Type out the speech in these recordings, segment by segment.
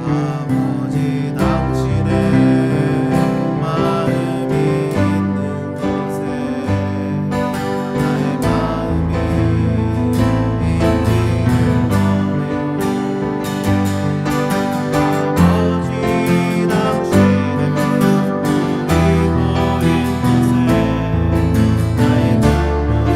아버지 당신의 마음이 있는 곳에 나의 마음이 있기를 원해요. 아버지 당신의 눈물이 고인 곳에 나의 눈물이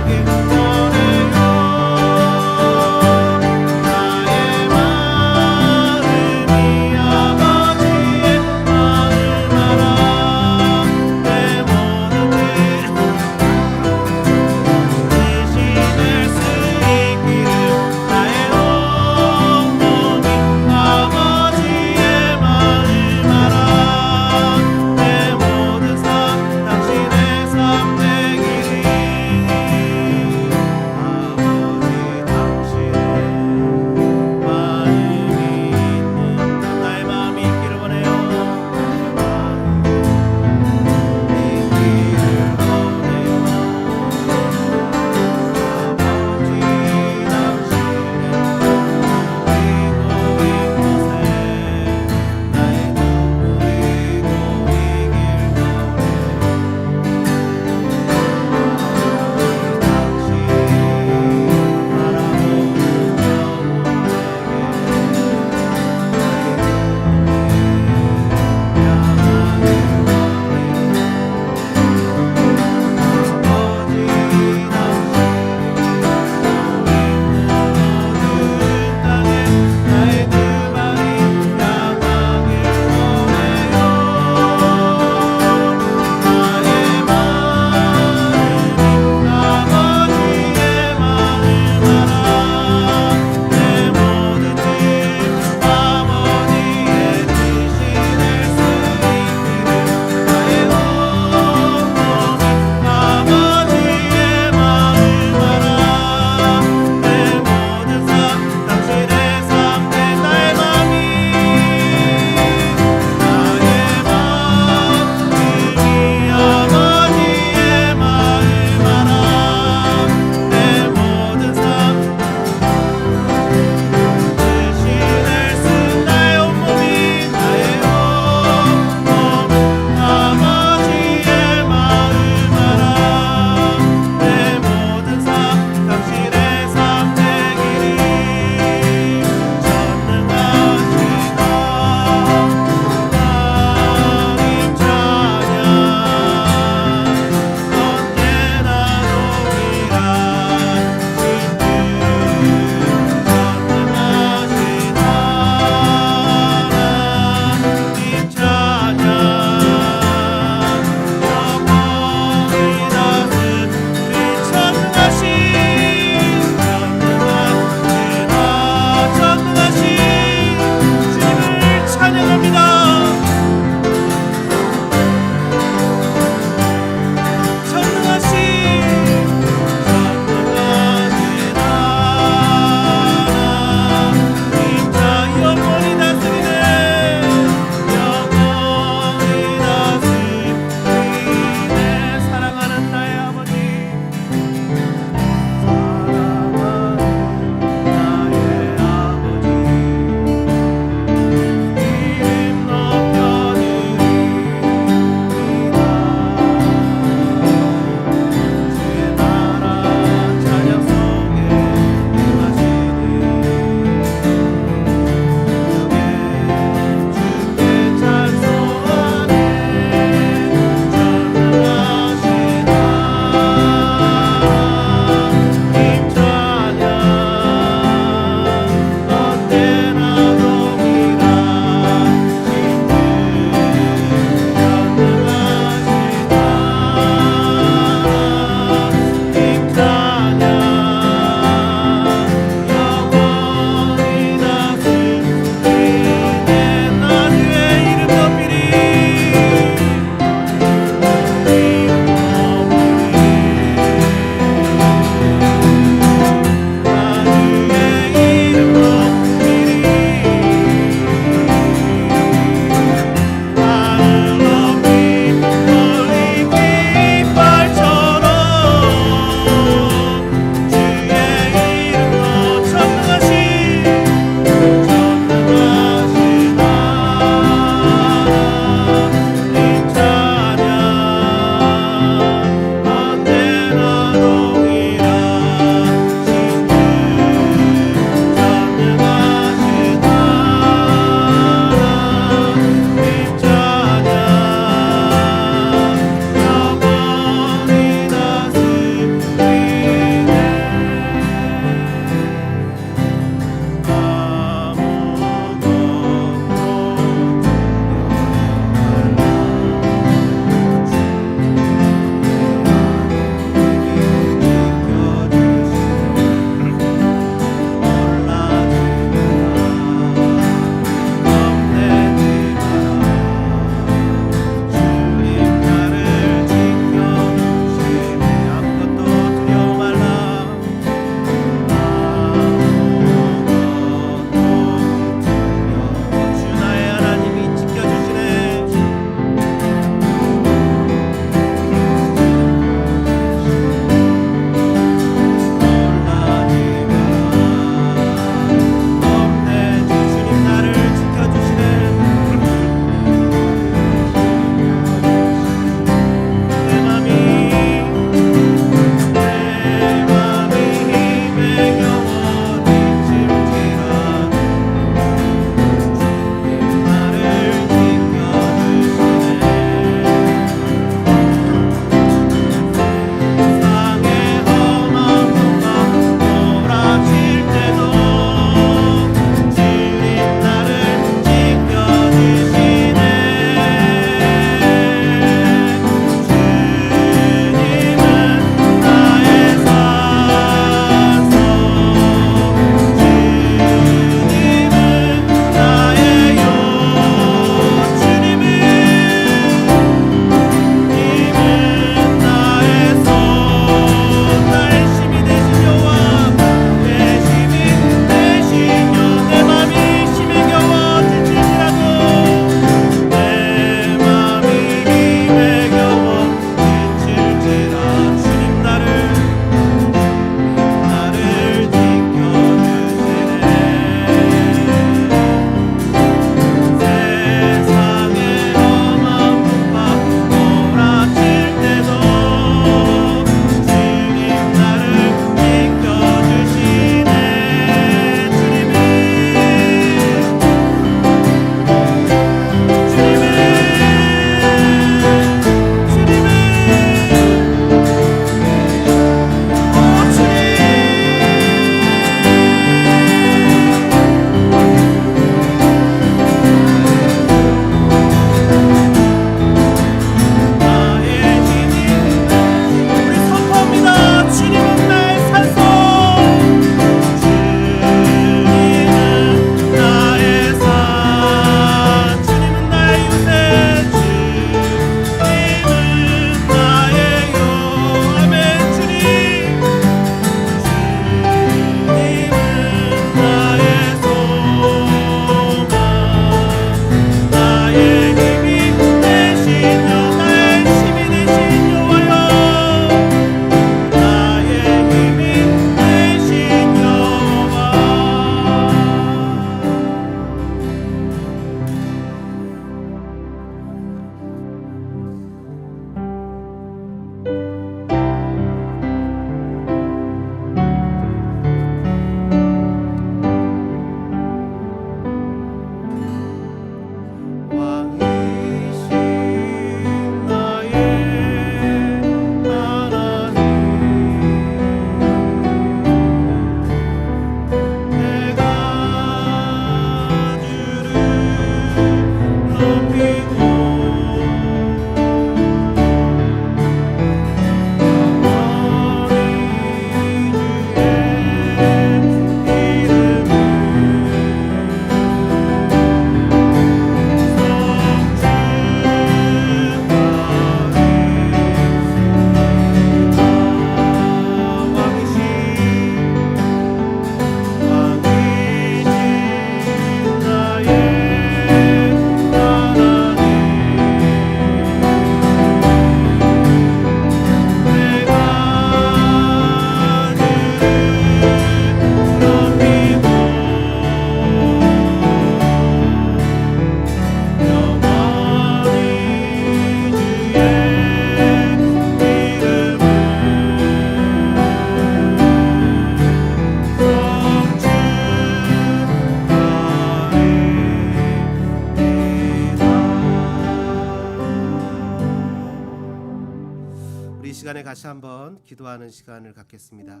전에 같이 한번 기도하는 시간을 갖겠습니다.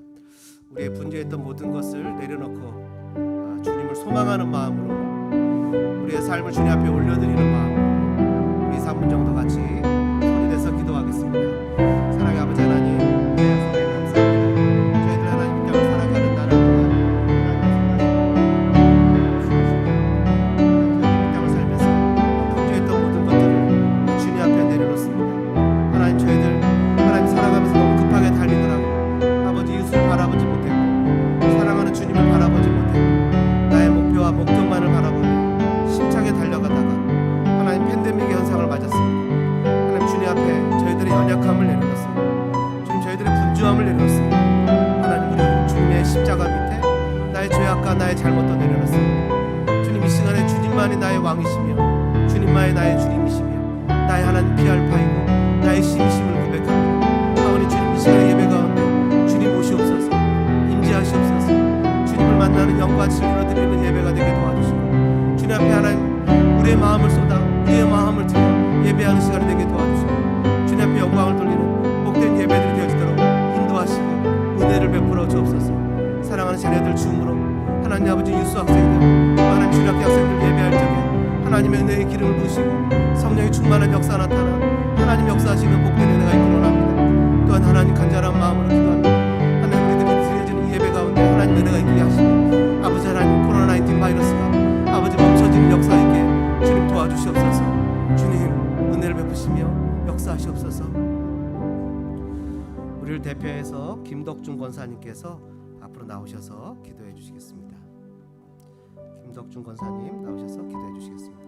우리의 분주했던 모든 것을 내려놓고 주님을 소망하는 마음으로 우리의 삶을 주님 앞에 올려드리는 마음으로 우리 3분 정도 같이 소리 내서 기도하겠습니다. 사랑의 아버지 하나님, 감사합니다. 저희들 하나님 땅을 살아가는 나를 땅을 살면서 분주했던 모든 것들을 주님 앞에 내려놓습니다. 하나님, 저희들 하나님 살아가면서 너무 급하게 달리더라고 아버지 이웃을 바라보지 못했고 사랑하는 주님을 바라보지 못했고 나의 목표와 목적만을 바라보며 힘차게 달려가다가 하나님 팬데믹의 현상을 맞았습니다. 하나님 주님 앞에 저희들의 연약함을 내려놓습니다. 주님 저희들의 분주함을 내려놓습니다. 하나님 우리 주님의 십자가 밑에 나의 죄악과 나의 잘못도 내려놓습니다. 주님 이 시간에 주님만이 나의 왕이시며 주님만이 나의 주님이시며 나의 하나님 피알파이고 나의 신이심을 고백합니다. 하오니 주님 이 시간의 예배 가운데 주님 오시옵소서, 임재하시옵소서. 주님을 만나는 영과 진리로 드리는 예배가 되게 도와주시고 주님 앞에 하나님 우리의 마음을 쏟아 우리의 마음을 들여 예배하는 시간이 되게 도와주시고 주님 앞에 영광을 돌리는 복된 예배들이 되어지도록 인도하시고 은혜를 베풀어 주옵소서. 사랑하는 자녀들 중으로 하나님 아버지 유수 학생들 하나님 주일학교 학생들 예배할 적에 하나님의 은혜의 기름을 부으시고 성령의 충만한 역사 나타나 하나님 역사하시는 복된 은혜가 있기를 원합니다. 또한 하나님 간절한 마음으로 기도합니다. 하나님 우리들이 드려지는 이 예배 가운데 하나님 은혜가 있게 하시고 아버지 하나님 코로나19 바이러스가 아버지 멈춰지는 역사 있게 주님 도와주시옵소서. 주님 은혜를 베푸시며 역사하시옵소서. 우리를 대표해서 김덕중 권사님께서 앞으로 나오셔서 기도해 주시겠습니다. 김덕중 권사님 나오셔서 기도해 주시겠습니다.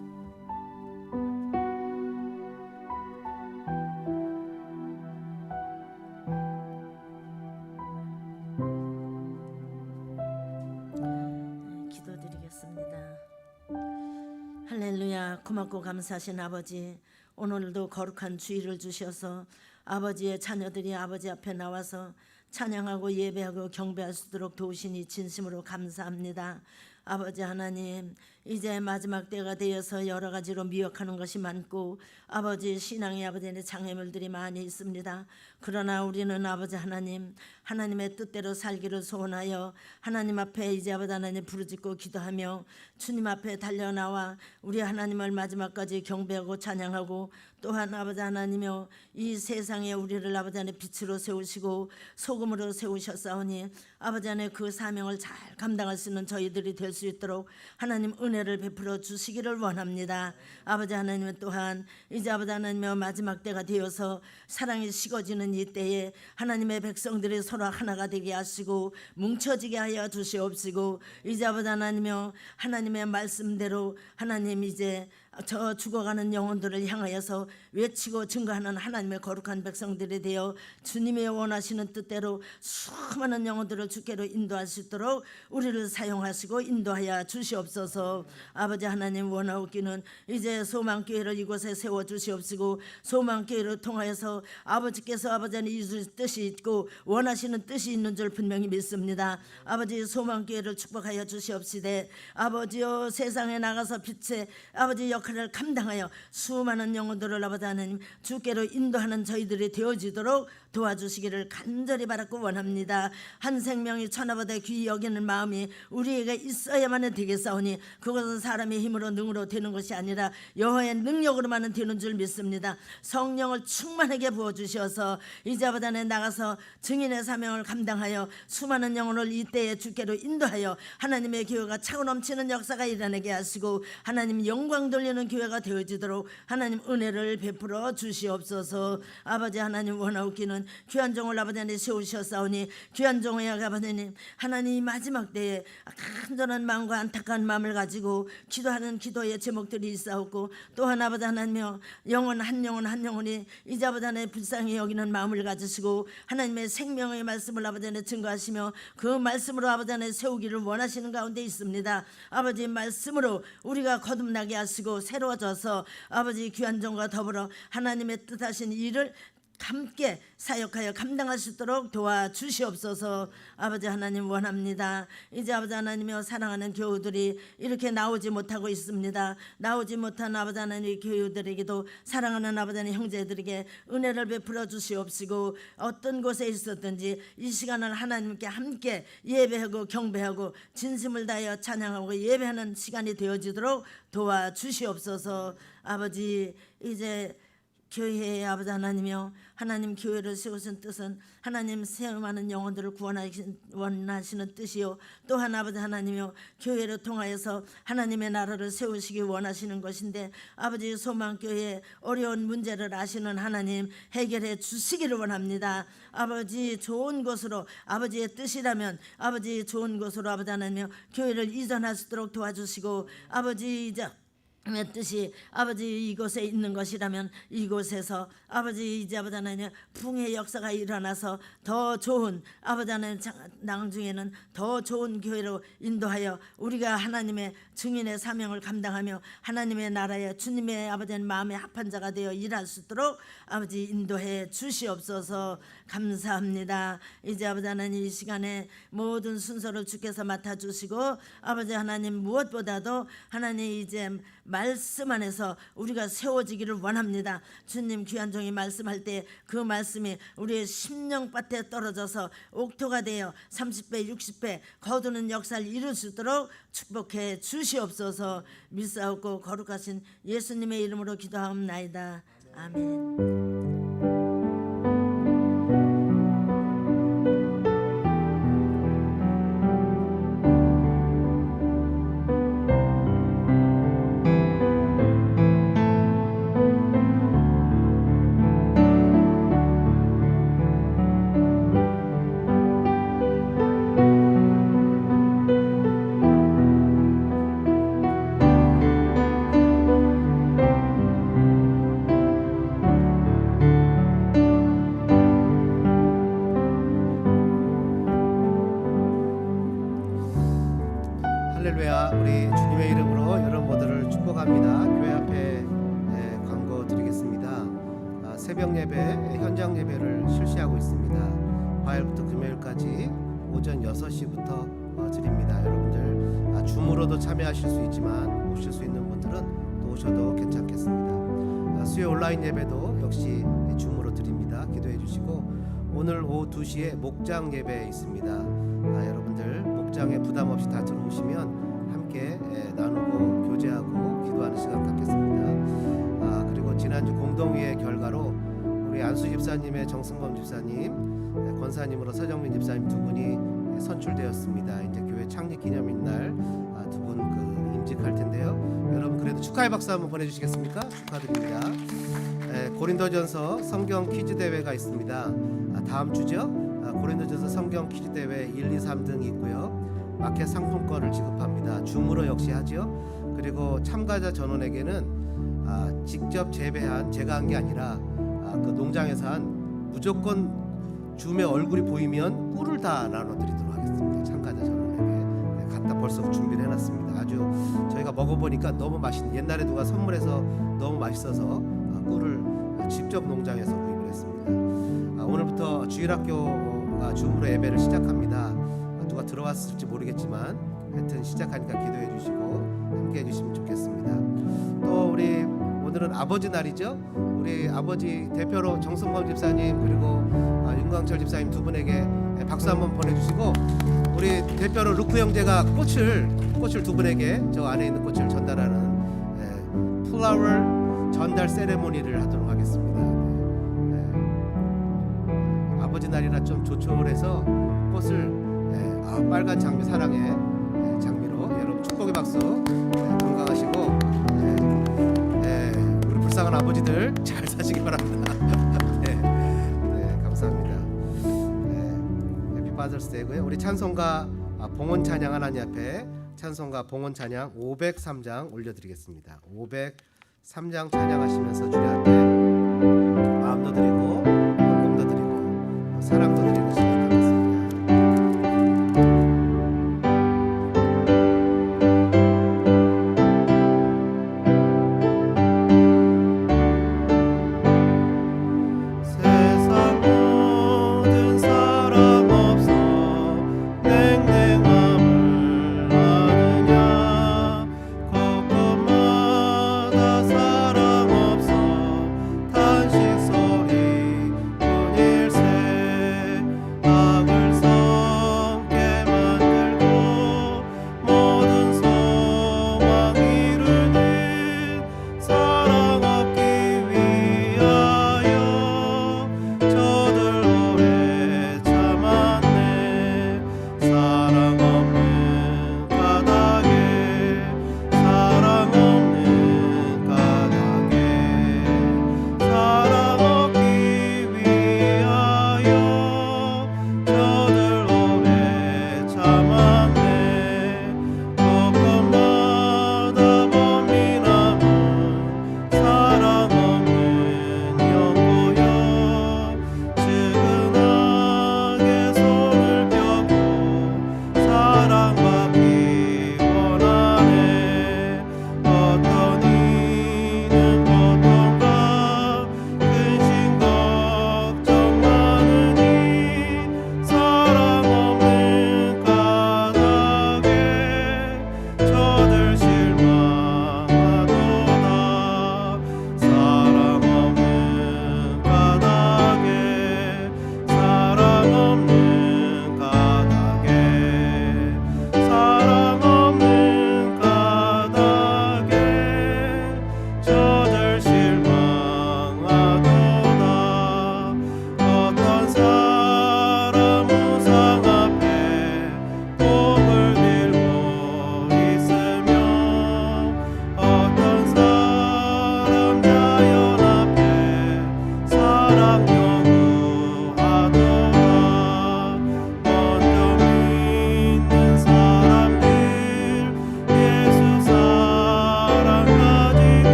기도드리겠습니다. 할렐루야. 고맙고 감사하신 아버지, 오늘도 거룩한 주일을 주셔서 아버지의 자녀들이 아버지 앞에 나와서 찬양하고 예배하고 경배할 수 있도록 도우시니 진심으로 감사합니다. 아버지 하나님, 이제 마지막 때가 되어서 여러 가지로 미혹하는 것이 많고 아버지 신앙의 아버지의 장애물들이 많이 있습니다. 그러나 우리는 아버지 하나님, 하나님의 뜻대로 살기를 소원하여 하나님 앞에 이제 아버지 하나님 부르짖고 기도하며 주님 앞에 달려나와 우리 하나님을 마지막까지 경배하고 찬양하고 또한 아버지 하나님이여 이 세상에 우리를 아버지 하나님 빛으로 세우시고 소금으로 세우셨사오니 아버지 하나님 그 사명을 잘 감당할 수 있는 저희들이 될 수 있도록 하나님 은혜를 베풀어 주시기를 원합니다. 아버지 하나님은 또한 이제 아버지 하나님의 마지막 때가 되어서 사랑이 식어지는 이 때에 하나님의 백성들이 서로 하나가 되게 하시고 뭉쳐지게 하여 주시옵시고 이제 아버지 하나님이여 하나님의 말씀대로 하나님 이제 저 죽어가는 영혼들을 향하여서 외치고 증거하는 하나님의 거룩한 백성들이 되어 주님의 원하시는 뜻대로 수많은 영혼들을 주께로 인도할 수 있도록 우리를 사용하시고 인도하여 주시옵소서. 아버지 하나님 원하옵기는 이제 소망교회를 이곳에 세워주시옵시고 소망교회를 통하여서 아버지께서 아버지 하나님 이루실 뜻이 있고 원하시는 뜻이 있는 줄 분명히 믿습니다. 아버지 소망교회를 축복하여 주시옵시되 아버지여 세상에 나가서 빛의 아버지 역할을 감당하여 수많은 영혼들을 아버지 하나님 주께로 인도하는 저희들이 되어지도록 도와주시기를 간절히 바라고 원합니다. 한 생명이 천하보다 귀히 여기는 마음이 우리에게 있어야만 되겠사오니 그것은 사람의 힘으로 능으로 되는 것이 아니라 여호와의 능력으로만 되는 줄 믿습니다. 성령을 충만하게 부어주셔서 이제 아버지 하나님 나가서 증인의 사명을 감당하여 수많은 영혼을 이때에 주께로 인도하여 하나님의 교회가 차고 넘치는 역사가 일어나게 하시고 하나님 영광 돌리는 교회가 되어지도록 하나님 은혜를 베풀어 주시옵소서. 아버지 하나님 원하옵기는 귀한 종을 아버지 하나님 세우셨사오니 귀한 종의 아버지님 하나님 마지막 때에 간절한 마음과 안타까운 마음을 가지고 기도하는 기도의 제목들이 있사옵고 또한 아버지 하나님여 영혼 한 영혼이 이제 아버지 하나님 불쌍히 여기는 마음을 가지시고 하나님의 생명의 말씀을 아버지 하나님 증거하시며 그 말씀으로 아버지 하나님 세우기를 원하시는 가운데 있습니다. 아버지 말씀으로 우리가 거듭나게 하시고 새로워져서 아버지 귀한 종과 더불어 하나님의 뜻하신 일을 함께 사역하여 감당할 수 있도록 도와주시옵소서. 아버지 하나님 원합니다. 이제 아버지 하나님이여 사랑하는 교우들이 이렇게 나오지 못하고 있습니다. 나오지 못한 아버지 하나님 교우들에게도 사랑하는 아버지 하나님 형제들에게 은혜를 베풀어 주시옵시고 어떤 곳에 있었든지 이 시간을 하나님께 함께 예배하고 경배하고 진심을 다하여 찬양하고 예배하는 시간이 되어지도록 도와주시옵소서. 아버지 이제 교회의 아버지 하나님이여 하나님 교회를 세우신 뜻은 하나님 수많은 영혼들을 원하시는 뜻이요 또한 아버지 하나님이여 교회를 통하여서 하나님의 나라를 세우시기 원하시는 것인데 아버지 소망교회의 어려운 문제를 아시는 하나님 해결해 주시기를 원합니다. 아버지 좋은 곳으로 아버지의 뜻이라면 아버지 좋은 곳으로 아버지 하나님이여 교회를 이전할 수 있도록 도와주시고 아버지 이제 의 뜻이 아버지 이곳에 있는 것이라면 이곳에서 아버지 이제 아버지 하나님 풍의 역사가 일어나서 더 좋은 아버지 하나님 나중에는 더 좋은 교회로 인도하여 우리가 하나님의 증인의 사명을 감당하며 하나님의 나라에 주님의 아버지 하나님 마음에 합한 자가 되어 일할 수 있도록 아버지 인도해 주시옵소서. 감사합니다. 이제 아버지 하나님 이 시간에 모든 순서를 주께서 맡아주시고 아버지 하나님 무엇보다도 하나님 이제 말씀 안에서 우리가 세워지기를 원합니다. 주님 귀한 종이 말씀할 때 그 말씀이 우리의 심령밭에 떨어져서 옥토가 되어 30배 60배 거두는 역사를 이룰 수 있도록 축복해 주시옵소서. 밀사옵고 거룩하신 예수님의 이름으로 기도하옵나이다. 아멘. 할렐루야. 우리 주님의 이름으로 여러분 모두를 축복합니다. 교회 앞에 광고 드리겠습니다. 새벽 예배, 현장 예배를 실시하고 있습니다. 화요일부터 금요일까지 오전 6시부터 드립니다. 여러분들 줌으로도 참여하실 수 있지만 오실 수 있는 분들은 또 오셔도 괜찮겠습니다. 수요 온라인 예배도 역시 줌으로 드립니다. 기도해 주시고 오늘 오후 2시에 목장 예배 있습니다. 여러분들 목장에 부담 없이 다 들어오시면 함께 나누고 교제하고 기도하는 시간 갖겠습니다. 그리고 지난주 공동회의 결과로 우리 안수 집사님의 정승범 집사님, 권사님으로 서정민 집사님 두 분이 선출되었습니다. 이제 교회 창립 기념일 날 두 분 임직할 텐데요. 여러분 그래도 축하의 박수 한번 보내주시겠습니까? 축하드립니다. 고린도전서 성경 퀴즈 대회가 있습니다. 다음 주죠. 고린도전서 성경 퀴즈 대회 1, 2, 3등이 있고요. 마켓 상품권을 지급합니다. 줌으로 역시 하죠. 그리고 참가자 전원에게는 직접 재배한 제가 한 게 아니라 그 농장에서 한 무조건 줌의 얼굴이 보이면 꿀을 다 나눠드리도록 하겠습니다. 참가자 전원에게 갖다 벌써 준비를 해놨습니다. 아주 저희가 먹어보니까 너무 맛있는, 옛날에 누가 선물해서 너무 맛있어서 꿀을 직접 농장에서 구입을 했습니다. 오늘부터 주일학교 줌으로 예배를 시작합니다. 누가 들어왔을지 모르겠지만 하여튼 시작하니까 기도해 주시고 함께 해주시면 좋겠습니다. 또 우리 오늘은 아버지 날이죠. 우리 아버지 대표로 정승범 집사님 그리고 윤광철 집사님 두 분에게 박수 한번 보내주시고 우리 대표로 루크 형제가 꽃을 두 분에게 저 안에 있는 꽃을 전달하는 플라워 전달 세레모니를 하도록 하겠습니다. 아버지 날이라 좀 조촐해서 꽃을 빨간 장미 사랑의 장미로 여러분 축복의 박수. 건강하시고 우리 불쌍한 아버지들 잘 사시기 바랍니다. 네, 감사합니다. 해피 파더스 데이고요. 우리 찬송가 봉헌 찬양 하나님 앞에 찬송가 봉헌 찬양 503장 올려드리겠습니다. 503장 찬양하시면서 주님 앞에 마음도 드리고 헌금도 드리고 사랑도 드리고 시작하겠습니다. 세상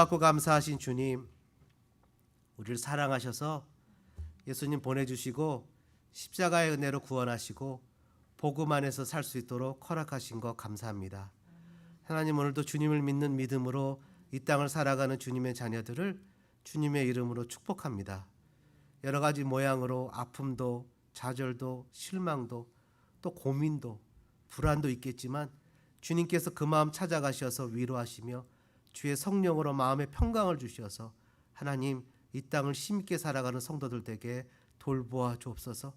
고맙고 감사하신 주님, 우리를 사랑하셔서 예수님 보내주시고 십자가의 은혜로 구원하시고 복음 안에서 살 수 있도록 허락하신 것 감사합니다. 하나님, 오늘도 주님을 믿는 믿음으로 이 땅을 살아가는 주님의 자녀들을 주님의 이름으로 축복합니다. 여러 가지 모양으로 아픔도 좌절도 실망도 또 고민도 불안도 있겠지만 주님께서 그 마음 찾아가셔서 위로하시며 주의 성령으로 마음의 평강을 주셔서 하나님, 이 땅을 힘있게 살아가는 성도들 되게 돌보아 주옵소서.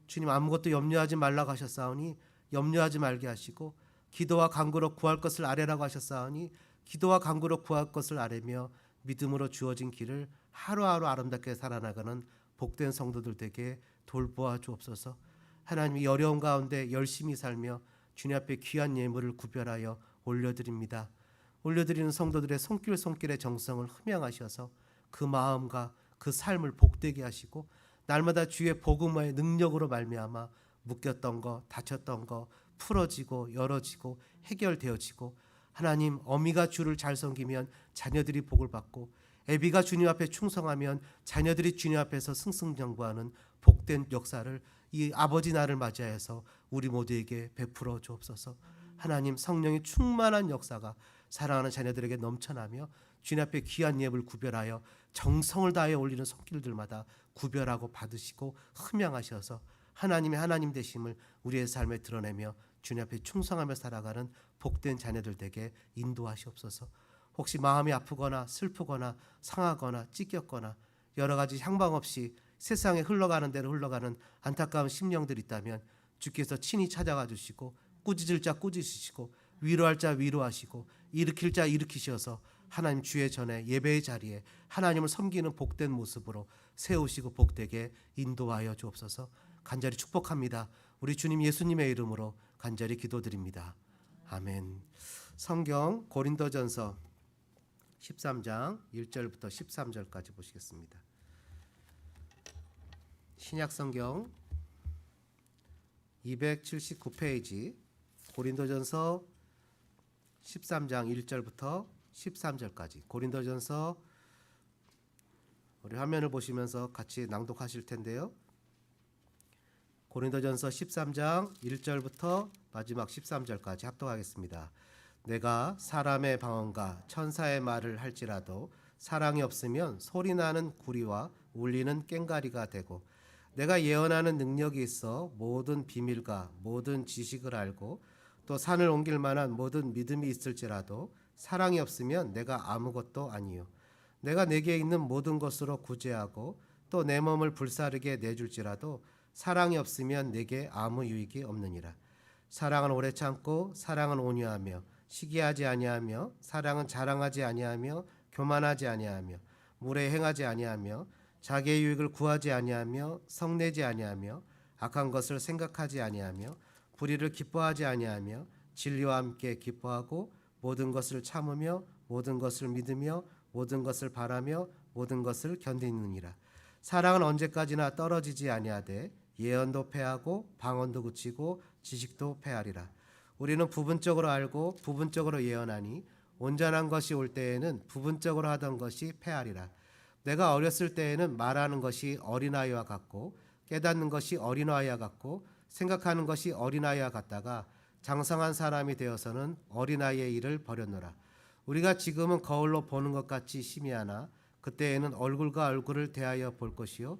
주님, 아무것도 염려하지 말라고 하셨사오니 염려하지 말게 하시고, 기도와 간구로 구할 것을 아뢰라고 하셨사오니 기도와 간구로 구할 것을 아뢰며 믿음으로 주어진 길을 하루하루 아름답게 살아나가는 복된 성도들 되게 돌보아 주옵소서. 하나님, 이 어려운 가운데 열심히 살며 주님 앞에 귀한 예물을 구별하여 올려드립니다. 올려드리는 성도들의 손길의 정성을 흠양하셔서 그 마음과 그 삶을 복되게 하시고 날마다 주의 복음의 능력으로 말미암아 묶였던 거, 다쳤던 거 풀어지고 열어지고 해결되어지고, 하나님, 어미가 주를 잘 섬기면 자녀들이 복을 받고 애비가 주님 앞에 충성하면 자녀들이 주님 앞에서 승승장구하는 복된 역사를 이 아버지 날을 맞이하여서 우리 모두에게 베풀어 주옵소서. 하나님, 성령의 충만한 역사가 사랑하는 자녀들에게 넘쳐나며 주님 앞에 귀한 예물 구별하여 정성을 다하여 올리는 손길들마다 구별하고 받으시고 흠양하셔서 하나님의 하나님 되심을 우리의 삶에 드러내며 주님 앞에 충성하며 살아가는 복된 자녀들 되게 인도하시옵소서. 혹시 마음이 아프거나 슬프거나 상하거나 찢겼거나 여러 가지 향방 없이 세상에 흘러가는 대로 흘러가는 안타까운 심령들이 있다면 주께서 친히 찾아가 주시고 꾸짖을 자 꾸짖으시고 위로할 자 위로하시고 일으킬 자 일으키셔서 하나님 주의 전에 예배의 자리에 하나님을 섬기는 복된 모습으로 세우시고 복되게 인도하여 주옵소서. 간절히 축복합니다. 우리 주님 예수님의 이름으로 간절히 기도드립니다. 아멘. 성경 고린도전서 13장 1절부터 13절까지 보시겠습니다. 신약 성경 279페이지 고린도전서 13장 1절부터 13절까지 고린도전서, 우리 화면을 보시면서 같이 낭독하실 텐데요. 고린도전서 13장 1절부터 마지막 13절까지 합독하겠습니다. 내가 사람의 방언과 천사의 말을 할지라도 사랑이 없으면 소리나는 구리와 울리는 꽹과리가 되고, 내가 예언하는 능력이 있어 모든 비밀과 모든 지식을 알고 또 산을 옮길 만한 모든 믿음이 있을지라도 사랑이 없으면 내가 아무것도 아니요. 내가 내게 있는 모든 것으로 구제하고 또 내 몸을 불사르게 내줄지라도 사랑이 없으면 내게 아무 유익이 없느니라. 사랑은 오래 참고 사랑은 온유하며 시기하지 아니하며 사랑은 자랑하지 아니하며 교만하지 아니하며 물에 행하지 아니하며 자기의 유익을 구하지 아니하며 성내지 아니하며 악한 것을 생각하지 아니하며 불의를 기뻐하지 아니하며 진리와 함께 기뻐하고 모든 것을 참으며 모든 것을 믿으며 모든 것을 바라며 모든 것을 견디느니라. 사랑은 언제까지나 떨어지지 아니하되 예언도 패하고 방언도 그치고 지식도 패하리라. 우리는 부분적으로 알고 부분적으로 예언하니 온전한 것이 올 때에는 부분적으로 하던 것이 패하리라. 내가 어렸을 때에는 말하는 것이 어린아이와 같고 깨닫는 것이 어린아이와 같고 생각하는 것이 어린아이와 같다가 장성한 사람이 되어서는 어린아이의 일을 버렸노라. 우리가 지금은 거울로 보는 것 같이 희미하나 그때에는 얼굴과 얼굴을 대하여 볼 것이요,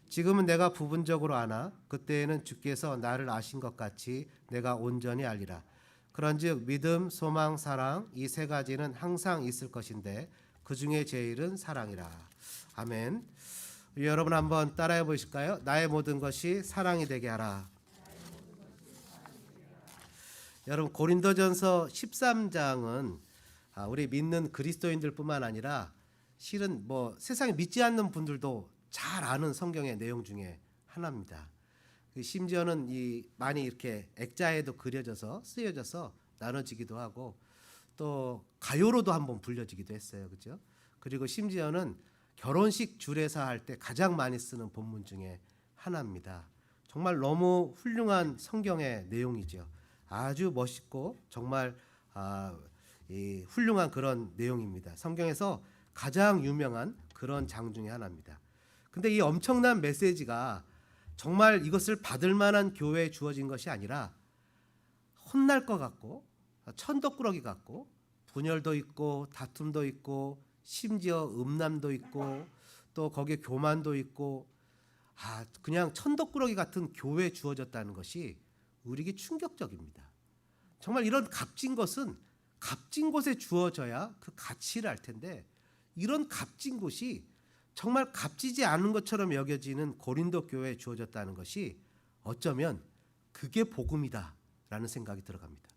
지금은 내가 부분적으로 아나 그때에는 주께서 나를 아신 것 같이 내가 온전히 알리라. 그런즉 믿음, 소망, 사랑 이 세 가지는 항상 있을 것인데 그 중에 제일은 사랑이라. 아멘. 여러분 한번 따라해 보실까요? 나의 모든 것이 사랑이 되게 하라. 여러분, 고린도전서 13장은 우리 믿는 그리스도인들뿐만 아니라 실은 세상에 믿지 않는 분들도 잘 아는 성경의 내용 중에 하나입니다. 심지어는 많이 이렇게 액자에도 그려져서 쓰여져서 나눠지기도 하고 또 가요로도 한번 불려지기도 했어요. 그렇죠? 그리고 심지어는 결혼식 주례사 할 때 가장 많이 쓰는 본문 중에 하나입니다. 정말 너무 훌륭한 성경의 내용이죠. 아주 멋있고 정말 훌륭한 그런 내용입니다. 성경에서 가장 유명한 그런 장 중에 하나입니다. 근데 이 엄청난 메시지가 정말 이것을 받을 만한 교회에 주어진 것이 아니라 혼날 것 같고 천덕꾸러기 같고 분열도 있고 다툼도 있고 심지어 음란도 있고 또 거기에 교만도 있고 그냥 천덕꾸러기 같은 교회에 주어졌다는 것이 우리에게 충격적입니다. 정말 이런 값진 것은 값진 곳에 주어져야 그 가치를 알 텐데 이런 값진 곳이 정말 값지지 않은 것처럼 여겨지는 고린도 교회에 주어졌다는 것이 어쩌면 그게 복음이다라는 생각이 들어갑니다.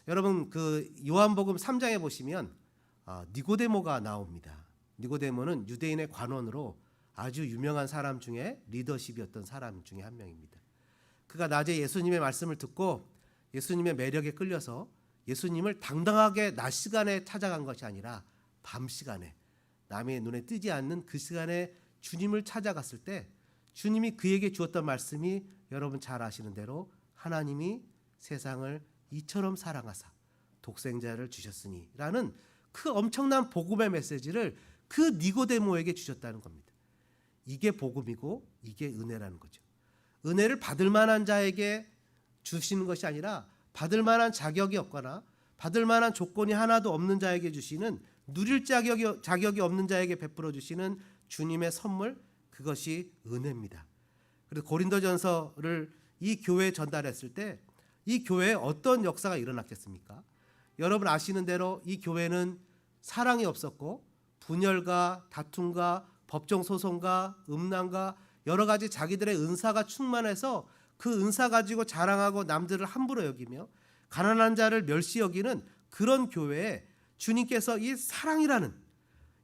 여러분 그 요한복음 3장에 보시면 니고데모가 나옵니다. 니고데모는 유대인의 관원으로 아주 유명한 사람 중에 리더십이었던 사람 중에 한 명입니다. 그가 낮에 예수님의 말씀을 듣고 예수님의 매력에 끌려서 예수님을 당당하게 낮 시간에 찾아간 것이 아니라 밤 시간에 남의 눈에 띄지 않는 그 시간에 주님을 찾아갔을 때 주님이 그에게 주었던 말씀이 여러분 잘 아시는 대로 하나님이 세상을 이처럼 사랑하사 독생자를 주셨으니 라는 그 엄청난 복음의 메시지를 그 니고데모에게 주셨다는 겁니다. 이게 복음이고 이게 은혜라는 거죠. 은혜를 받을 만한 자에게 주시는 것이 아니라 받을 만한 자격이 없거나 받을 만한 조건이 하나도 없는 자에게 주시는 누릴 자격이 없는 자에게 베풀어 주시는 주님의 선물, 그것이 은혜입니다. 그래서 고린도전서를 이 교회에 전달했을 때 이 교회에 어떤 역사가 일어났겠습니까? 여러분 아시는 대로 이 교회는 사랑이 없었고 분열과 다툼과 법정 소송과 음란과 여러 가지 자기들의 은사가 충만해서 그 은사 가지고 자랑하고 남들을 함부로 여기며 가난한 자를 멸시 여기는 그런 교회에 주님께서 이 사랑이라는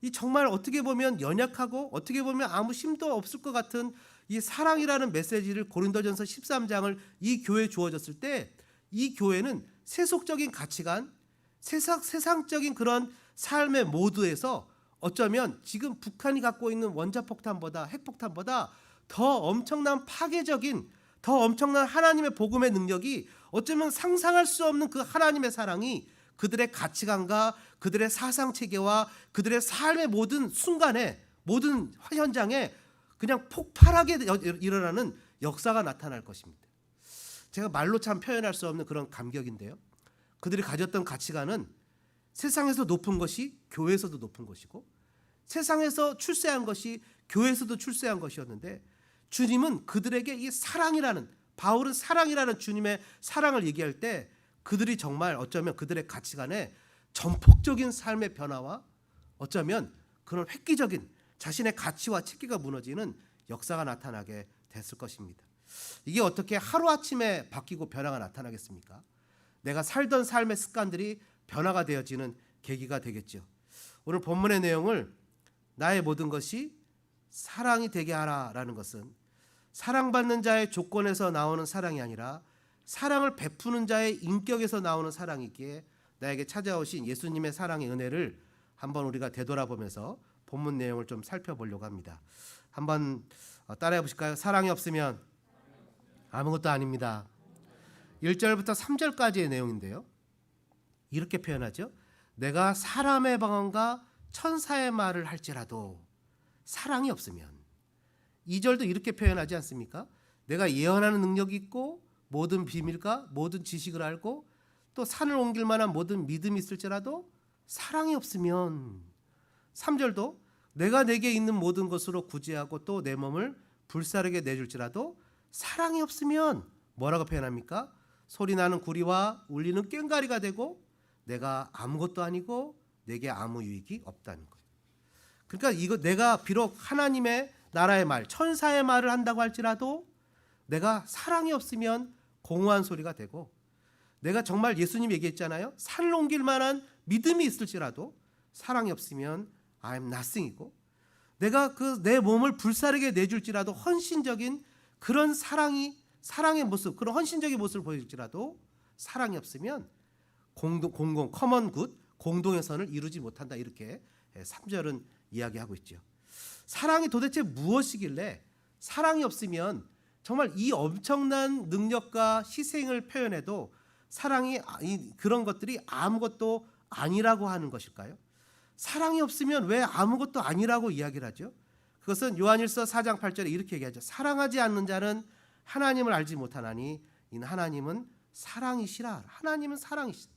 이 정말 어떻게 보면 연약하고 어떻게 보면 아무 힘도 없을 것 같은 이 사랑이라는 메시지를 고린도전서 13장을 이 교회에 주어졌을 때 이 교회는 세속적인 가치관, 세상적인 그런 삶의 모드에서 어쩌면 지금 북한이 갖고 있는 원자폭탄보다 핵폭탄보다 더 엄청난 파괴적인 더 엄청난 하나님의 복음의 능력이 어쩌면 상상할 수 없는 그 하나님의 사랑이 그들의 가치관과 그들의 사상체계와 그들의 삶의 모든 순간에 모든 현장에 그냥 폭발하게 일어나는 역사가 나타날 것입니다. 제가 말로 참 표현할 수 없는 그런 감격인데요. 그들이 가졌던 가치관은 세상에서 높은 것이 교회에서도 높은 것이고 세상에서 출세한 것이 교회에서도 출세한 것이었는데 주님은 그들에게 이 사랑이라는 바울은 사랑이라는 주님의 사랑을 얘기할 때 그들이 정말 어쩌면 그들의 가치관에 전폭적인 삶의 변화와 어쩌면 그런 획기적인 자신의 가치와 체계가 무너지는 역사가 나타나게 됐을 것입니다. 이게 어떻게 하루아침에 바뀌고 변화가 나타나겠습니까? 내가 살던 삶의 습관들이 변화가 되어지는 계기가 되겠죠. 오늘 본문의 내용을 나의 모든 것이 사랑이 되게 하라라는 것은 사랑받는 자의 조건에서 나오는 사랑이 아니라 사랑을 베푸는 자의 인격에서 나오는 사랑이기에 나에게 찾아오신 예수님의 사랑의 은혜를 한번 우리가 되돌아보면서 본문 내용을 좀 살펴보려고 합니다. 한번 따라해 보실까요? 사랑이 없으면 아무것도 아닙니다. 1절부터 3절까지의 내용인데요. 이렇게 표현하죠. 내가 사람의 방언과 천사의 말을 할지라도 사랑이 없으면 2절도 이렇게 표현하지 않습니까? 내가 예언하는 능력이 있고 모든 비밀과 모든 지식을 알고 또 산을 옮길 만한 모든 믿음이 있을지라도 사랑이 없으면 3절도 내가 내게 있는 모든 것으로 구제하고 또 내 몸을 불사르게 내줄지라도 사랑이 없으면 뭐라고 표현합니까? 소리나는 구리와 울리는 꽹과리가 되고 내가 아무것도 아니고 내게 아무 유익이 없다는 거예요. 그러니까 이거 내가 비록 하나님의 나라의 말, 천사의 말을 한다고 할지라도 내가 사랑이 없으면 공허한 소리가 되고 내가 정말 예수님 얘기했잖아요. 산을 옮길 만한 믿음이 있을지라도 사랑이 없으면 I'm nothing이고 내가 그 내 몸을 불사르게 내줄지라도 헌신적인 그런 사랑의 모습, 그런 헌신적인 모습을 보일지라도 사랑이 없으면 커먼 굿, 공동의 선을 이루지 못한다. 이렇게 3절은 이야기하고 있죠. 사랑이 도대체 무엇이길래 사랑이 없으면 정말 이 엄청난 능력과 희생을 표현해도 사랑이 그런 것들이 아무것도 아니라고 하는 것일까요? 사랑이 없으면 왜 아무것도 아니라고 이야기를 하죠? 그것은 요한일서 4장 8절에 이렇게 얘기하죠. 사랑하지 않는 자는 하나님을 알지 못하나니 이는 하나님은 사랑이시라. 하나님은 사랑이시다.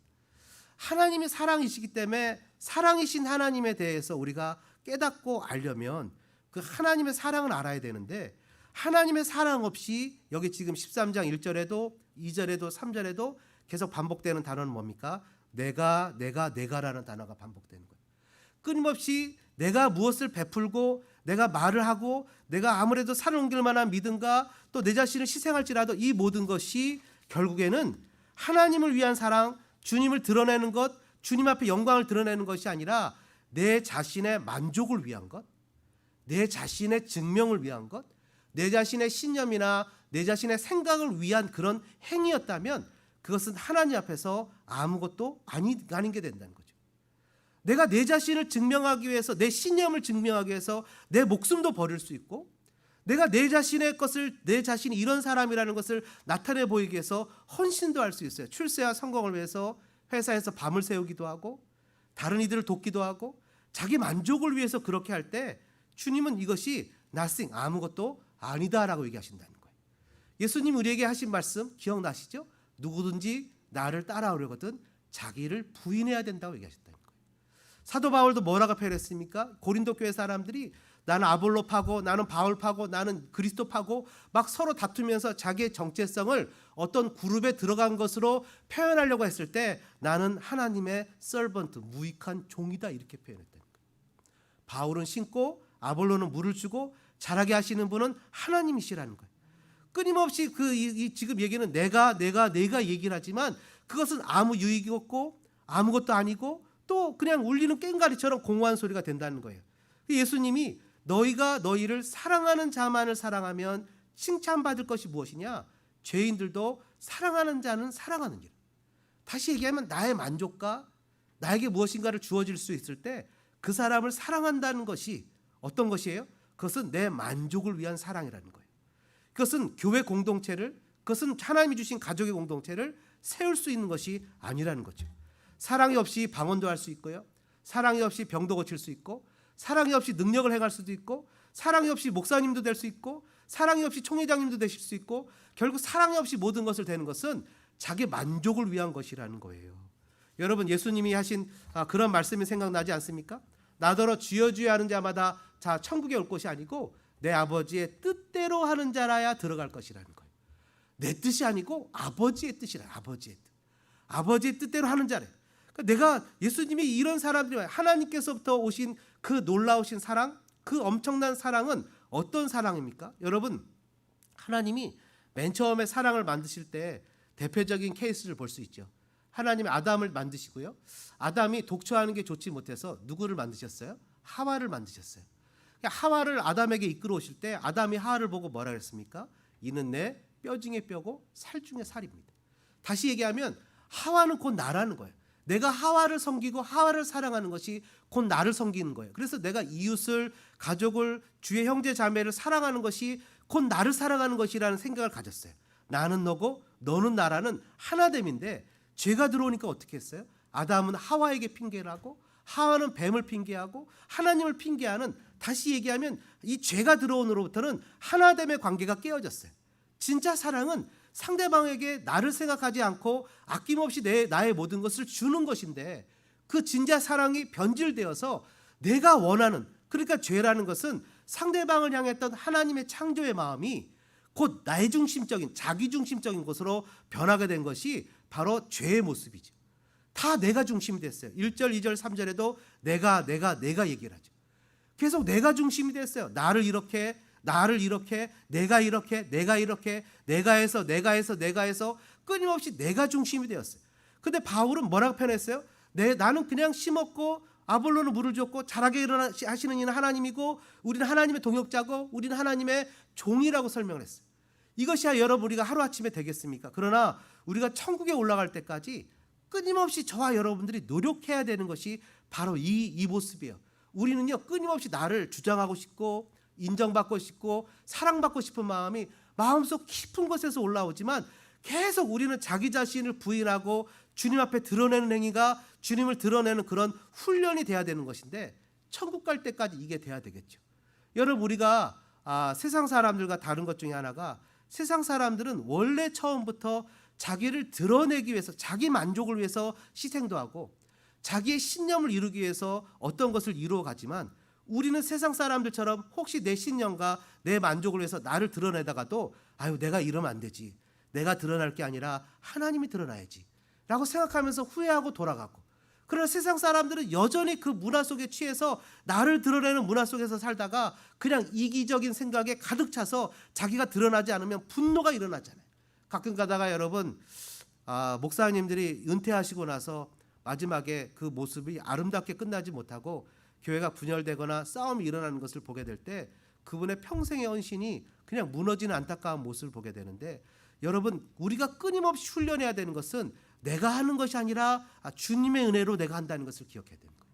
하나님이 사랑이시기 때문에 사랑이신 하나님에 대해서 우리가 깨닫고 알려면 그 하나님의 사랑을 알아야 되는데, 하나님의 사랑 없이 여기 지금 13장 1절에도 2절에도 3절에도 계속 반복되는 단어는 뭡니까? 내가라는 단어가 반복되는 거예요. 끊임없이 내가 무엇을 베풀고 내가 말을 하고 내가 아무래도 산을 옮길 만한 믿음과 또 내 자신을 희생할지라도 이 모든 것이 결국에는 하나님을 위한 사랑, 주님을 드러내는 것, 주님 앞에 영광을 드러내는 것이 아니라 내 자신의 만족을 위한 것, 내 자신의 증명을 위한 것, 내 자신의 신념이나 내 자신의 생각을 위한 그런 행위였다면 그것은 하나님 앞에서 아무것도 아닌 게 된다는 거죠. 내가 내 자신을 증명하기 위해서, 내 신념을 증명하기 위해서 내 목숨도 버릴 수 있고, 내가 내 자신의 것을, 내 자신이 이런 사람이라는 것을 나타내 보이기 위해서 헌신도 할 수 있어요. 출세와 성공을 위해서 회사에서 밤을 새우기도 하고 다른 이들을 돕기도 하고 자기 만족을 위해서 그렇게 할 때 주님은 이것이 nothing, 아무것도 아니다라고 얘기하신다는 거예요. 예수님 우리에게 하신 말씀 기억나시죠? 누구든지 나를 따라오려거든 자기를 부인해야 된다고 얘기하셨다는 거예요. 사도 바울도 뭐라고 표현했습니까? 고린도 교회 사람들이 나는 아볼로 파고 나는 바울 파고 나는 그리스도 파고 막 서로 다투면서 자기의 정체성을 어떤 그룹에 들어간 것으로 표현하려고 했을 때 나는 하나님의 서번트, 무익한 종이다, 이렇게 표현했다는 거예요. 바울은 신고 아볼로는 물을 주고 자라게 하시는 분은 하나님이시라는 거예요. 끊임없이 지금 얘기는 내가 얘기를 하지만 그것은 아무 유익이 없고 아무것도 아니고 또 그냥 울리는 꽹과리처럼 공허한 소리가 된다는 거예요. 예수님이 너희가 너희를 사랑하는 자만을 사랑하면 칭찬받을 것이 무엇이냐? 죄인들도 사랑하는 자는 사랑하느니라. 다시 얘기하면 나의 만족과 나에게 무엇인가를 주어질 수 있을 때 그 사람을 사랑한다는 것이 어떤 것이에요? 그것은 내 만족을 위한 사랑이라는 거예요. 그것은 교회 공동체를, 그것은 하나님이 주신 가족의 공동체를 세울 수 있는 것이 아니라는 거죠. 사랑이 없이 방언도 할 수 있고요, 사랑이 없이 병도 고칠 수 있고, 사랑이 없이 능력을 행할 수도 있고, 사랑이 없이 목사님도 될 수 있고, 사랑이 없이 총회장님도 되실 수 있고, 결국 사랑이 없이 모든 것을 되는 것은 자기 만족을 위한 것이라는 거예요. 여러분, 예수님이 하신 그런 말씀이 생각나지 않습니까? 나더러 주여 주여 하는 자마다 천국에 올 것이 아니고 내 아버지의 뜻대로 하는 자라야 들어갈 것이라는 거예요. 내 뜻이 아니고 아버지의 뜻이라. 아버지의 뜻대로 하는 자래. 그러니까 내가, 예수님이 이런 사람들이, 하나님께서부터 오신 그 놀라우신 사랑, 그 엄청난 사랑은 어떤 사랑입니까? 여러분, 하나님이 맨 처음에 사랑을 만드실 때 대표적인 케이스를 볼 수 있죠. 하나님이 아담을 만드시고요, 아담이 독초하는 게 좋지 못해서 누구를 만드셨어요? 하와를 만드셨어요. 하와를 아담에게 이끌어 오실 때 아담이 하와를 보고 뭐라 그랬습니까? 이는 내 뼈 중에 뼈고 살 중에 살입니다. 다시 얘기하면 하와는 곧 나라는 거예요. 내가 하와를 섬기고 하와를 사랑하는 것이 곧 나를 섬기는 거예요. 그래서 내가 이웃을, 가족을, 주의 형제 자매를 사랑하는 것이 곧 나를 사랑하는 것이라는 생각을 가졌어요. 나는 너고 너는 나라는 하나됨인데 죄가 들어오니까 어떻게 했어요? 아담은 하와에게 핑계를 하고 하와는 뱀을 핑계하고 하나님을 핑계하는, 다시 얘기하면 이 죄가 들어온으로부터는 하나됨의 관계가 깨어졌어요. 진짜 사랑은 상대방에게 나를 생각하지 않고 아낌없이 나의 모든 것을 주는 것인데, 그 진짜 사랑이 변질되어서 내가 원하는, 그러니까 죄라는 것은 상대방을 향했던 하나님의 창조의 마음이 곧 나의 중심적인, 자기 중심적인 것으로 변하게 된 것이 바로 죄의 모습이죠. 다 내가 중심이 됐어요. 1절, 2절, 3절에도 내가 얘기를 하죠. 계속 내가 중심이 됐어요. 나를 이렇게, 내가 이렇게, 내가 해서 끊임없이 내가 중심이 되었어요. 근데 바울은 뭐라고 표현했어요? 나는 그냥 심었고 아볼로는 물을 줬고 자라게 하시는 이는 하나님이고 우리는 하나님의 동역자고 우리는 하나님의 종이라고 설명을 했어요. 이것이야 여러분 우리가 하루아침에 되겠습니까? 그러나 우리가 천국에 올라갈 때까지 끊임없이 저와 여러분들이 노력해야 되는 것이 바로 이 모습이에요. 우리는요 끊임없이 나를 주장하고 싶고 인정받고 싶고 사랑받고 싶은 마음이 마음속 깊은 곳에서 올라오지만 계속 우리는 자기 자신을 부인하고 주님 앞에 드러내는 행위가 주님을 드러내는 그런 훈련이 돼야 되는 것인데 천국 갈 때까지 이게 돼야 되겠죠. 여러분 우리가 세상 사람들과 다른 것 중에 하나가 세상 사람들은 원래 처음부터 자기를 드러내기 위해서 자기 만족을 위해서 희생도 하고 자기의 신념을 이루기 위해서 어떤 것을 이루어 가지만 우리는 세상 사람들처럼 혹시 내 신념과 내 만족을 위해서 나를 드러내다가도 아유 내가 이러면 안 되지. 내가 드러날 게 아니라 하나님이 드러나야지 라고 생각하면서 후회하고 돌아가고 그러나 세상 사람들은 여전히 그 문화 속에 취해서 나를 드러내는 문화 속에서 살다가 그냥 이기적인 생각에 가득 차서 자기가 드러나지 않으면 분노가 일어나잖아요. 가끔 가다가 여러분 목사님들이 은퇴하시고 나서 마지막에 그 모습이 아름답게 끝나지 못하고 교회가 분열되거나 싸움이 일어나는 것을 보게 될 때 그분의 평생의 헌신이 그냥 무너지는 안타까운 모습을 보게 되는데 여러분 우리가 끊임없이 훈련해야 되는 것은 내가 하는 것이 아니라 주님의 은혜로 내가 한다는 것을 기억해야 되는 거예요.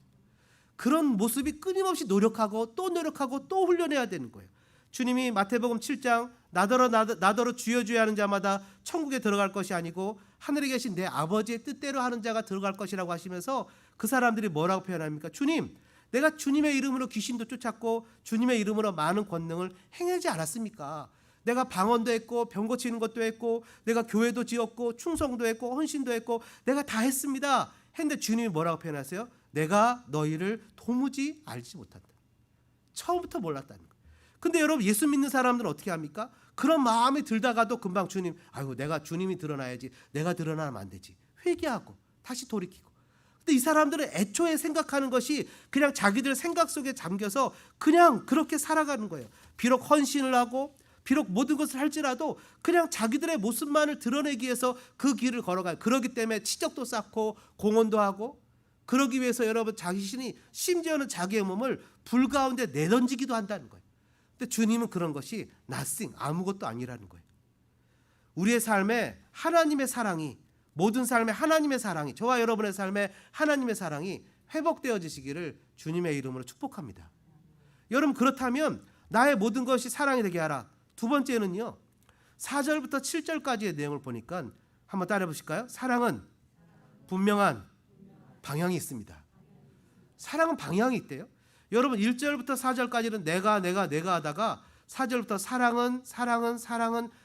그런 모습이 끊임없이 노력하고 또 훈련해야 되는 거예요. 주님이 마태복음 7장 나더러 주여 주여 하는 자마다 천국에 들어갈 것이 아니고 하늘에 계신 내 아버지의 뜻대로 하는 자가 들어갈 것이라고 하시면서 그 사람들이 뭐라고 표현합니까? 주님, 내가 주님의 이름으로 귀신도 쫓았고 주님의 이름으로 많은 권능을 행하지 않았습니까? 내가 방언도 했고 병 고치는 것도 했고 내가 교회도 지었고 충성도 했고 헌신도 했고 내가 다 했습니다. 했는데 주님이 뭐라고 표현하세요? 내가 너희를 도무지 알지 못한다. 처음부터 몰랐다는 거예요. 근데 여러분 예수 믿는 사람들은 어떻게 합니까? 그런 마음이 들다가도 금방 주님, 아이고 내가 주님이 드러나야지, 내가 드러나면 안 되지. 회개하고 다시 돌이키고. 근데 이 사람들은 애초에 생각하는 것이 그냥 자기들 생각 속에 잠겨서 그냥 그렇게 살아가는 거예요. 비록 헌신을 하고 비록 모든 것을 할지라도 그냥 자기들의 모습만을 드러내기 위해서 그 길을 걸어가요. 그러기 때문에 치적도 쌓고 공헌도 하고 그러기 위해서 여러분 자신이 심지어는 자기의 몸을 불 가운데 내던지기도 한다는 거예요. 근데 주님은 그런 것이 nothing, 아무것도 아니라는 거예요. 우리의 삶에 하나님의 사랑이 모든 삶에 하나님의 사랑이 저와 여러분의 삶에 하나님의 사랑이 회복되어지시기를 주님의 이름으로 축복합니다. 여러분 그렇다면 나의 모든 것이 사랑이 되게 하라. 두 번째는요. 4절부터 7절까지의 내용을 보니까 한번 따라해 보실까요? 사랑은 분명한 방향이 있습니다. 사랑은 방향이 있대요. 여러분 1절부터 4절까지는 내가 하다가 4절부터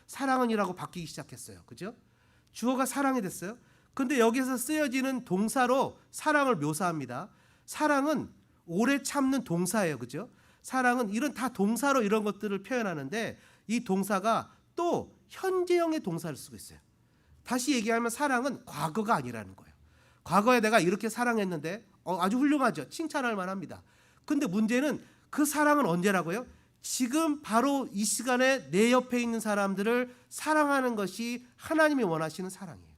사랑은이라고 바뀌기 시작했어요. 그죠? 주어가 사랑이 됐어요. 근데 여기서 쓰여지는 동사로 사랑을 묘사합니다. 사랑은 오래 참는 동사예요. 그죠? 사랑은 이런 다 동사로 이런 것들을 표현하는데 이 동사가 또 현재형의 동사를 쓰고 있어요. 다시 얘기하면 사랑은 과거가 아니라는 거예요. 과거에 내가 이렇게 사랑했는데 아주 훌륭하죠. 칭찬할 만합니다. 근데 문제는 그 사랑은 언제라고요? 지금 바로 이 시간에 내 옆에 있는 사람들을 사랑하는 것이 하나님이 원하시는 사랑이에요.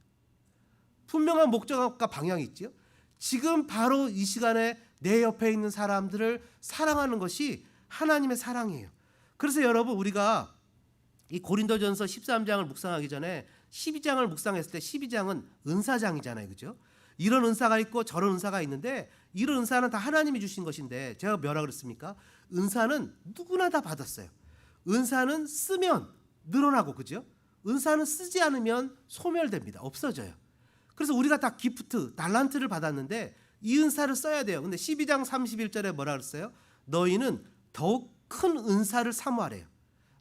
분명한 목적과 방향이 있죠. 지금 바로 이 시간에 내 옆에 있는 사람들을 사랑하는 것이 하나님의 사랑이에요. 그래서 여러분 우리가 이 고린도전서 13장을 묵상하기 전에 12장을 묵상했을 때 12장은 은사장이잖아요. 그죠? 이런 은사가 있고 저런 은사가 있는데 이런 은사는 다 하나님이 주신 것인데 제가 뭐라 그랬습니까? 은사는 누구나 다 받았어요. 은사는 쓰면 늘어나고 그죠? 은사는 쓰지 않으면 소멸됩니다. 없어져요. 그래서 우리가 다 기프트, 달란트를 받았는데 이 은사를 써야 돼요. 근데 12장 31절에 뭐라 그랬어요? 너희는 더욱 큰 은사를 사모하래요.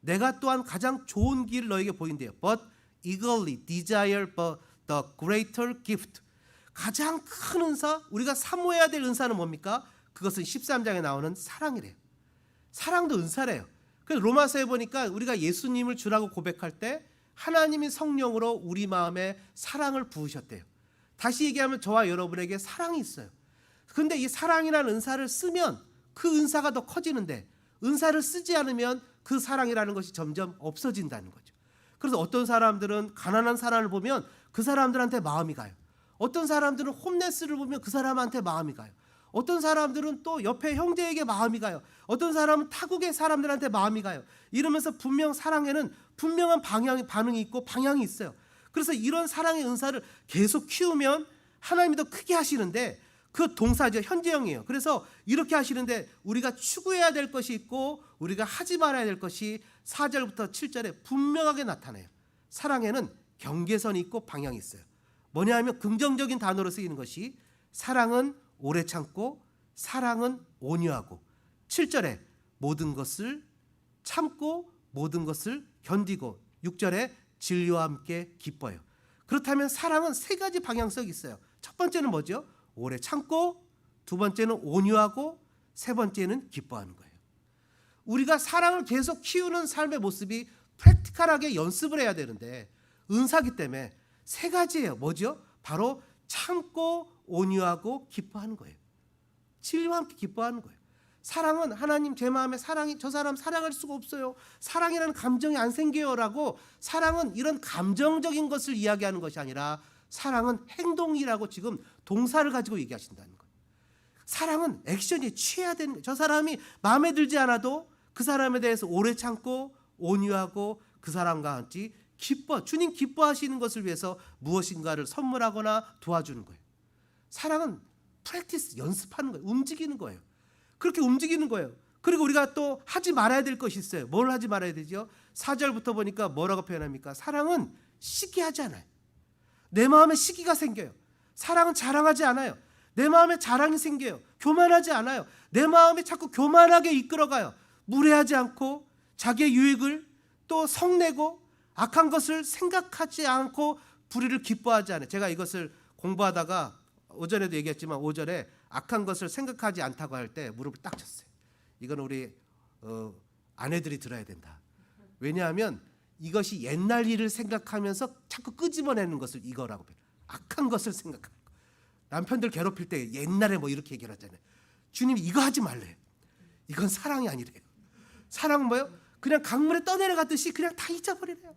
내가 또한 가장 좋은 길을 너에게 보인대요. But eagerly desire the greater gift. 가장 큰 은사, 우리가 사모해야 될 은사는 뭡니까? 그것은 13장에 나오는 사랑이래요. 사랑도 은사래요. 그래서 로마서에 보니까 우리가 예수님을 주라고 고백할 때 하나님이 성령으로 우리 마음에 사랑을 부으셨대요. 다시 얘기하면 저와 여러분에게 사랑이 있어요. 그런데 이 사랑이라는 은사를 쓰면 그 은사가 더 커지는데 은사를 쓰지 않으면 그 사랑이라는 것이 점점 없어진다는 거죠. 그래서 어떤 사람들은 가난한 사람을 보면 그 사람들한테 마음이 가요. 어떤 사람들은 홈레스를 보면 그 사람한테 마음이 가요. 어떤 사람들은 또 옆에 형제에게 마음이 가요. 어떤 사람은 타국의 사람들한테 마음이 가요. 이러면서 분명 사랑에는 분명한 반응이 있고 방향이 있어요. 그래서 이런 사랑의 은사를 계속 키우면 하나님이 더 크게 하시는데 그 동사죠. 현재형이에요. 그래서 이렇게 하시는데 우리가 추구해야 될 것이 있고 우리가 하지 말아야 될 것이 4절부터 7절에 분명하게 나타나요. 사랑에는 경계선이 있고 방향이 있어요. 뭐냐 하면 긍정적인 단어로 쓰이는 것이 사랑은 오래 참고 사랑은 온유하고 7절에 모든 것을 참고 모든 것을 견디고 6절에 진리와 함께 기뻐요. 그렇다면 사랑은 세 가지 방향성이 있어요. 첫 번째는 뭐죠? 오래 참고, 두 번째는 온유하고, 세 번째는 기뻐하는 거예요. 우리가 사랑을 계속 키우는 삶의 모습이 프랙티컬하게 연습을 해야 되는데 은사기 때문에 세 가지예요. 뭐죠? 바로 참고 온유하고 기뻐하는 거예요. 진리와 함께 기뻐하는 거예요. 사랑은 하나님 제 마음에 사랑이 저 사람 사랑할 수가 없어요. 사랑이라는 감정이 안 생겨요라고 사랑은 이런 감정적인 것을 이야기하는 것이 아니라 사랑은 행동이라고 지금 동사를 가지고 얘기하신다는 거예요. 사랑은 액션이 취해야 되는 거예요. 저 사람이 마음에 들지 않아도 그 사람에 대해서 오래 참고 온유하고 그 사람과 같이 주님 기뻐하시는 것을 위해서 무엇인가를 선물하거나 도와주는 거예요. 사랑은 프랙티스, 연습하는 거예요. 움직이는 거예요. 그렇게 움직이는 거예요. 그리고 우리가 또 하지 말아야 될 것이 있어요. 뭘 하지 말아야 되죠? 4절부터 보니까 뭐라고 표현합니까? 사랑은 시기하지 않아요. 내 마음에 시기가 생겨요. 사랑은 자랑하지 않아요. 내 마음에 자랑이 생겨요. 교만하지 않아요. 내 마음에 자꾸 교만하게 이끌어가요. 무례하지 않고 자기의 유익을 또 성내고 악한 것을 생각하지 않고 불의를 기뻐하지 않아요. 제가 이것을 공부하다가 오전에도 얘기했지만 5절에 악한 것을 생각하지 않다고 할 때 무릎을 딱 쳤어요. 이건 우리 아내들이 들어야 된다. 왜냐하면 이것이 옛날 일을 생각하면서 자꾸 끄집어내는 것을 이거라고 해요. 악한 것을 생각하는 거. 남편들 괴롭힐 때 옛날에 뭐 이렇게 얘기를 하잖아요. 주님이 이거 하지 말래요. 이건 사랑이 아니래요. 사랑은 뭐예요? 그냥 강물에 떠내려가듯이 그냥 다 잊어버리래요.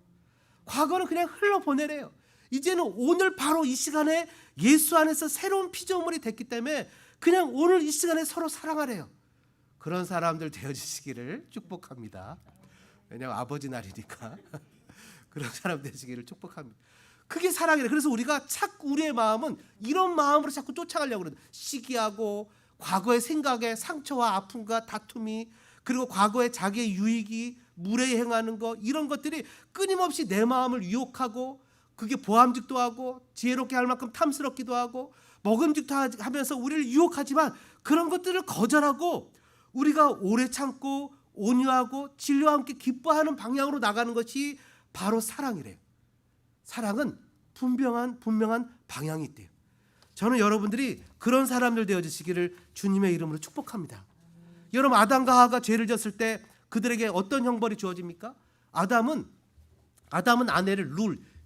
과거는 그냥 흘러보내래요. 이제는 오늘 바로 이 시간에 예수 안에서 새로운 피조물이 됐기 때문에 그냥 오늘 이 시간에 서로 사랑하래요. 그런 사람들 되어주시기를 축복합니다. 왜냐하면 아버지 날이니까 그런 사람 되시기를 축복합니다. 그게 사랑이래. 그래서 우리가 자꾸 우리의 마음은 이런 마음으로 자꾸 쫓아가려고 그래요. 시기하고 과거의 생각에 상처와 아픔과 다툼이 그리고 과거의 자기의 유익이 무례히 행하는 것 이런 것들이 끊임없이 내 마음을 유혹하고 그게 보암직도 하고 지혜롭게 할 만큼 탐스럽기도 하고 먹음직도 하면서 우리를 유혹하지만 그런 것들을 거절하고 우리가 오래 참고 온유하고 진리와 함께 기뻐하는 방향으로 나가는 것이 바로 사랑이래요. 사랑은 분명한 방향이 있대요. 저는 여러분들이 그런 사람들 되어주시기를 주님의 이름으로 축복합니다. 여러분 아담과 하와가 죄를 졌을 때 그들에게 어떤 형벌이 주어집니까? 아담은 아내를